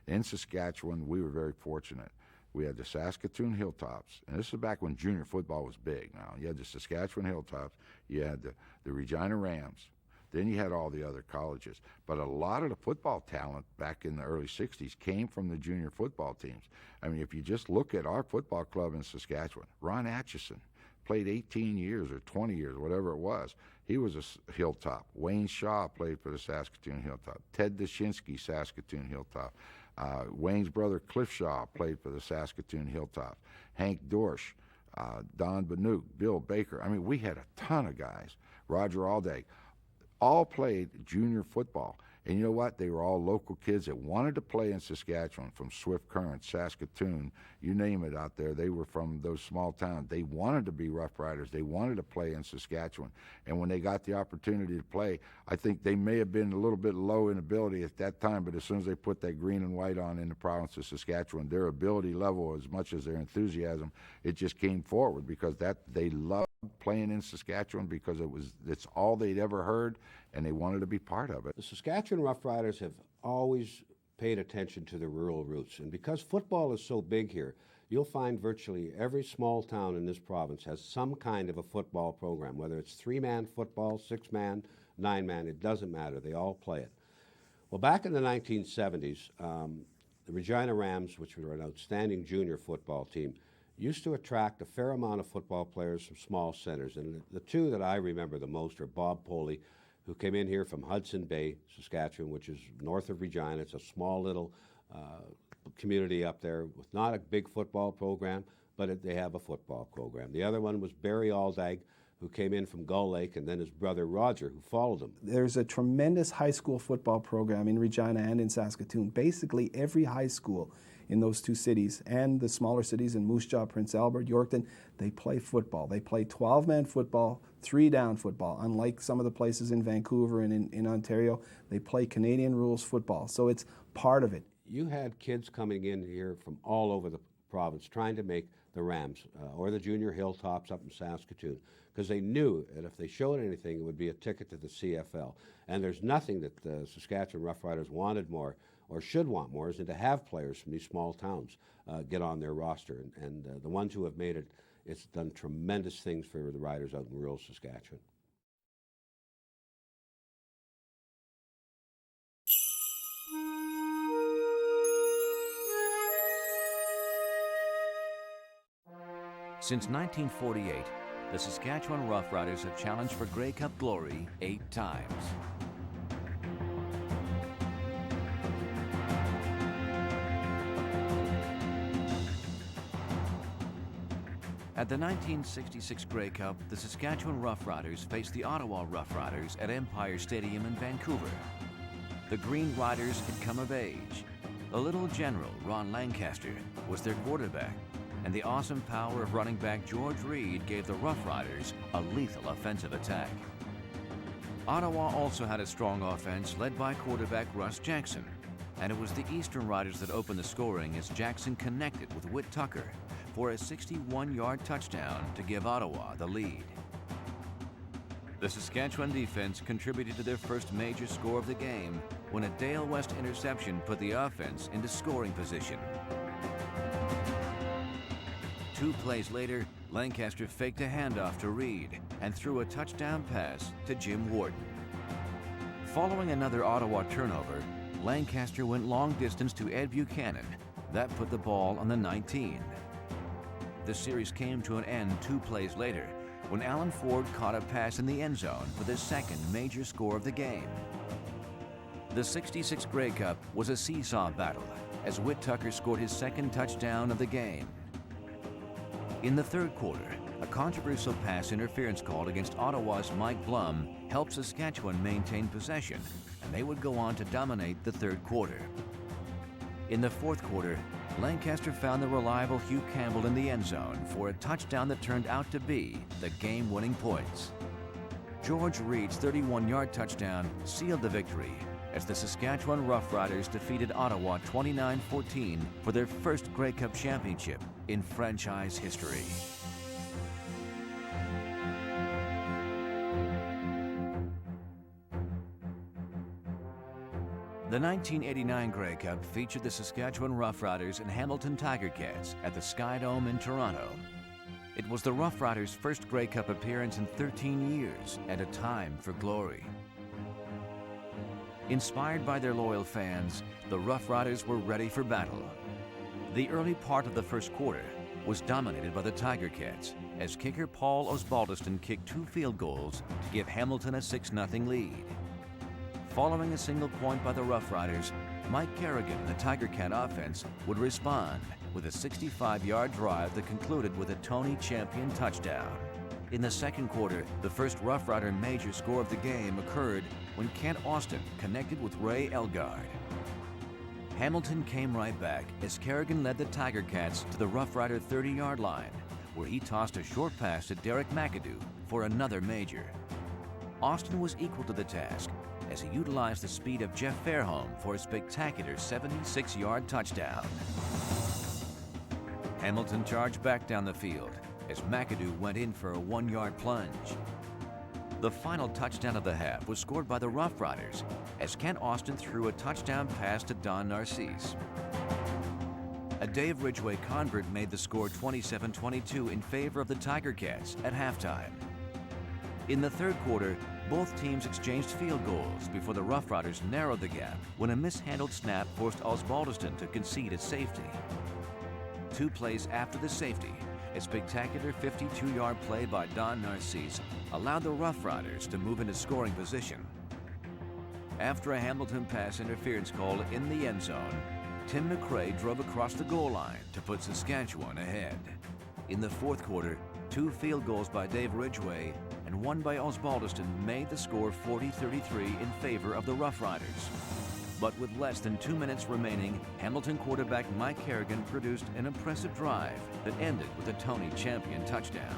In Saskatchewan, we were very fortunate. We had the Saskatoon Hilltops, and this is back when junior football was big. Now, you had the Saskatchewan Hilltops, you had the Regina Rams, then you had all the other colleges. But a lot of the football talent back in the early 60s came from the junior football teams. I mean, if you just look at our football club in Saskatchewan, Ron Atchison played 18 years or 20 years, whatever it was. He was a Hilltop. Wayne Shaw played for the Saskatoon Hilltop. Ted Dushinsky, Saskatoon Hilltop. Wayne's brother Cliff Shaw played for the Saskatoon Hilltops. Hank Dorsch, Don Banuk, Bill Baker. I mean, we had a ton of guys. Roger Aldag, all played junior football. And you know what? They were all local kids that wanted to play in Saskatchewan, from Swift Current, Saskatoon, you name it out there. They were from those small towns. They wanted to be Rough Riders. They wanted to play in Saskatchewan. And when they got the opportunity to play, I think they may have been a little bit low in ability at that time, but as soon as they put that green and white on in the province of Saskatchewan, their ability level, as much as their enthusiasm, it just came forward, because they loved playing in Saskatchewan, because it's all they'd ever heard, and they wanted to be part of it. The Saskatchewan Roughriders have always paid attention to the rural roots, and because football is so big here, you'll find virtually every small town in this province has some kind of a football program, whether it's 3-man football, 6-man, 9-man, it doesn't matter, they all play it. Well, back in the 1970s, the Regina Rams, which were an outstanding junior football team, used to attract a fair amount of football players from small centers. And the two that I remember the most are Bob Poley, who came in here from Hudson Bay, Saskatchewan, which is north of Regina. It's a small little community up there with not a big football program, but they have a football program. The other one was Barry Aldag, who came in from Gull Lake, and then his brother Roger, who followed him. There's a tremendous high school football program in Regina and in Saskatoon. Basically, every high school in those two cities, and the smaller cities in Moose Jaw, Prince Albert, Yorkton, they play football. They play 12-man football, 3-down football. Unlike some of the places in Vancouver and in Ontario, they play Canadian rules football. So it's part of it. You had kids coming in here from all over the province trying to make the Rams or the junior Hilltops up in Saskatoon, because they knew that if they showed anything, it would be a ticket to the CFL. And there's nothing that the Saskatchewan Roughriders wanted more, or should want more, is to have players from these small towns get on their roster. And the ones who have made it, it's done tremendous things for the riders out in rural Saskatchewan. Since 1948, the Saskatchewan Roughriders have challenged for Grey Cup glory 8 times. At the 1966 Grey Cup, the Saskatchewan Roughriders faced the Ottawa Roughriders at Empire Stadium in Vancouver. The Green Riders had come of age. The little general, Ron Lancaster, was their quarterback, and the awesome power of running back George Reed gave the Roughriders a lethal offensive attack. Ottawa also had a strong offense led by quarterback Russ Jackson, and it was the Eastern Riders that opened the scoring as Jackson connected with Whit Tucker for a 61-yard touchdown to give Ottawa the lead. The Saskatchewan defense contributed to their first major score of the game when a Dale West interception put the offense into scoring position. 2 plays later, Lancaster faked a handoff to Reed and threw a touchdown pass to Jim Wharton. Following another Ottawa turnover, Lancaster went long distance to Ed Buchanan. That put the ball on the 19. The series came to an end 2 plays later when Alan Ford caught a pass in the end zone for the second major score of the game. The 66 Grey Cup was a seesaw battle as Whit Tucker scored his second touchdown of the game. In the third quarter, a controversial pass interference call against Ottawa's Mike Blum helped Saskatchewan maintain possession, and they would go on to dominate the third quarter. In the fourth quarter, Lancaster found the reliable Hugh Campbell in the end zone for a touchdown that turned out to be the game-winning points. George Reed's 31-yard touchdown sealed the victory as the Saskatchewan Roughriders defeated Ottawa 29-14 for their first Grey Cup championship in franchise history. The 1989 Grey Cup featured the Saskatchewan Roughriders and Hamilton Tiger Cats at the Sky Dome in Toronto. It was the Roughriders' first Grey Cup appearance in 13 years and a time for glory. Inspired by their loyal fans, the Roughriders were ready for battle. The early part of the first quarter was dominated by the Tiger Cats as kicker Paul Osbaldiston kicked 2 field goals to give Hamilton a 6-0 lead. Following a single point by the Roughriders, Mike Kerrigan and the Tiger Cat offense would respond with a 65-yard drive that concluded with a Tony Champion touchdown. In the second quarter, the first Rough Rider major score of the game occurred when Kent Austin connected with Ray Elgard. Hamilton came right back as Kerrigan led the Tiger Cats to the Rough Rider 30-yard line, where he tossed a short pass to Derek McAdoo for another major. Austin was equal to the task as he utilized the speed of Jeff Fairholm for a spectacular 76-yard touchdown. Hamilton charged back down the field as McAdoo went in for a 1-yard plunge. The final touchdown of the half was scored by the Rough Riders as Kent Austin threw a touchdown pass to Don Narcisse. A Dave Ridgway convert made the score 27-22 in favor of the Tiger Cats at halftime. In the third quarter, both teams exchanged field goals before the Rough Riders narrowed the gap when a mishandled snap forced Osbaldiston to concede a safety. 2 plays after the safety, a spectacular 52-yard play by Don Narcisse allowed the Rough Riders to move into scoring position. After a Hamilton pass interference call in the end zone, Tim McRae drove across the goal line to put Saskatchewan ahead. In the fourth quarter, 2 field goals by Dave Ridgway and 1 by Osbaldiston made the score 40-33 in favor of the Rough Riders. But with less than 2 minutes remaining, Hamilton quarterback Mike Kerrigan produced an impressive drive that ended with a Tony Champion touchdown.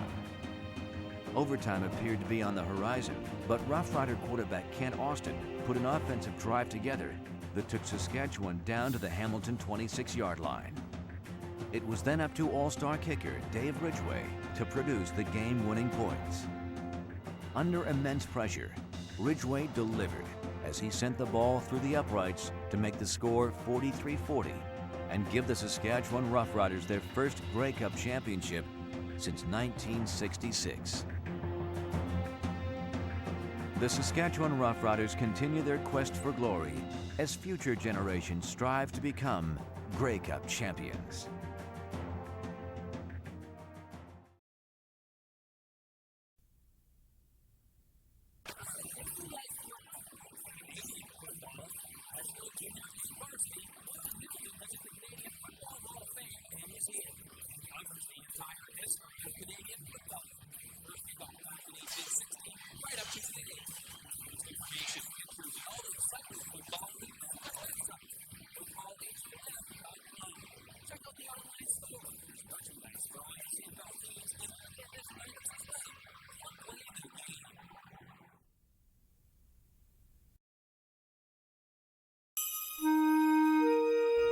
Overtime appeared to be on the horizon, but Rough Rider quarterback Kent Austin put an offensive drive together that took Saskatchewan down to the Hamilton 26-yard line. It was then up to all-star kicker Dave Ridgway to produce the game-winning points. Under immense pressure, Ridgway delivered as he sent the ball through the uprights to make the score 43-40 and give the Saskatchewan Roughriders their first Grey Cup championship since 1966. The Saskatchewan Roughriders continue their quest for glory as future generations strive to become Grey Cup champions. Canadian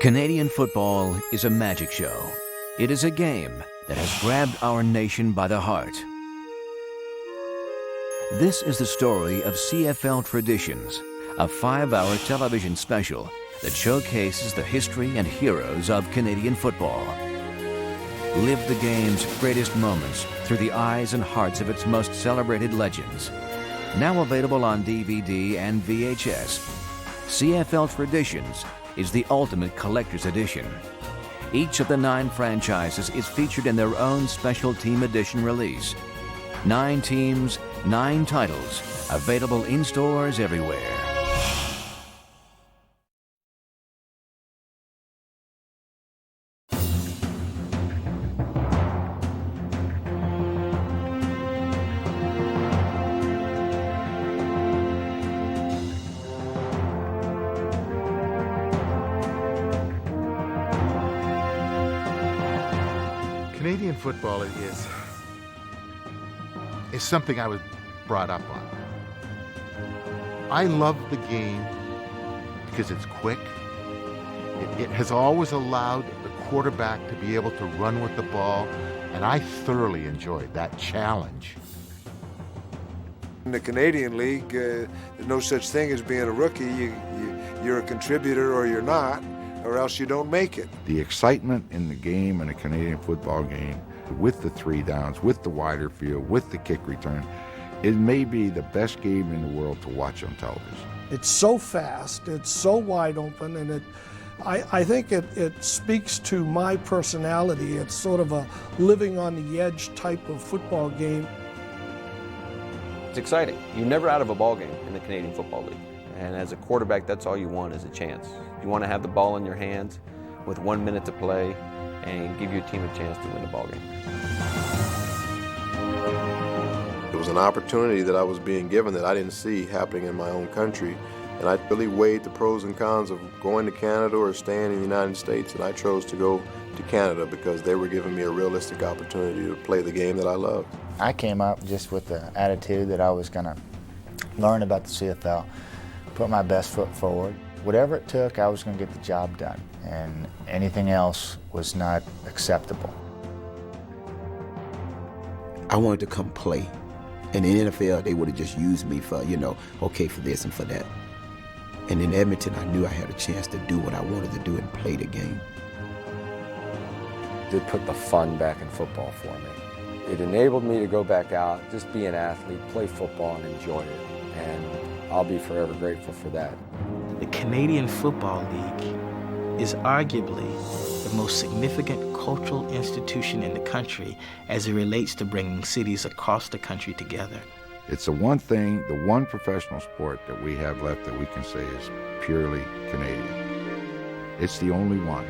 Canadian football is a magic show. It is a game that has grabbed our nation by the heart. This is the story of CFL Traditions, a 5-hour television special that showcases the history and heroes of Canadian football. Live the game's greatest moments through the eyes and hearts of its most celebrated legends. Now available on DVD and VHS, CFL Traditions is the ultimate collector's edition. Each of the 9 franchises is featured in their own special team edition release. 9 teams, 9 titles, available in stores everywhere. Canadian football is something I was brought up on. I love the game because it's quick. It has always allowed the quarterback to be able to run with the ball, and I thoroughly enjoyed that challenge. In the Canadian League, there's no such thing as being a rookie. You're a contributor or you're not, or else you don't make it. The excitement in the game, in a Canadian football game, with the 3 downs, with the wider field, with the kick return, it may be the best game in the world to watch on television. It's so fast, it's so wide open, and I think it speaks to my personality. It's sort of a living on the edge type of football game. It's exciting. You're never out of a ball game in the Canadian Football League. And as a quarterback, that's all you want is a chance. You want to have the ball in your hands with 1 minute to play and give your team a chance to win the ball game. It was an opportunity that I was being given that I didn't see happening in my own country. And I really weighed the pros and cons of going to Canada or staying in the United States, and I chose to go to Canada because they were giving me a realistic opportunity to play the game that I loved. I came up just with the attitude that I was going to learn about the CFL, put my best foot forward. Whatever it took, I was going to get the job done, and anything else was not acceptable. I wanted to come play. And in the NFL, they would have just used me for, okay, for this and for that. And in Edmonton, I knew I had a chance to do what I wanted to do and play the game. It put the fun back in football for me. It enabled me to go back out, just be an athlete, play football, and enjoy it. And I'll be forever grateful for that. The Canadian Football League is arguably the most significant cultural institution in the country as it relates to bringing cities across the country together. It's the one thing, the one professional sport that we have left that we can say is purely Canadian. It's the only one.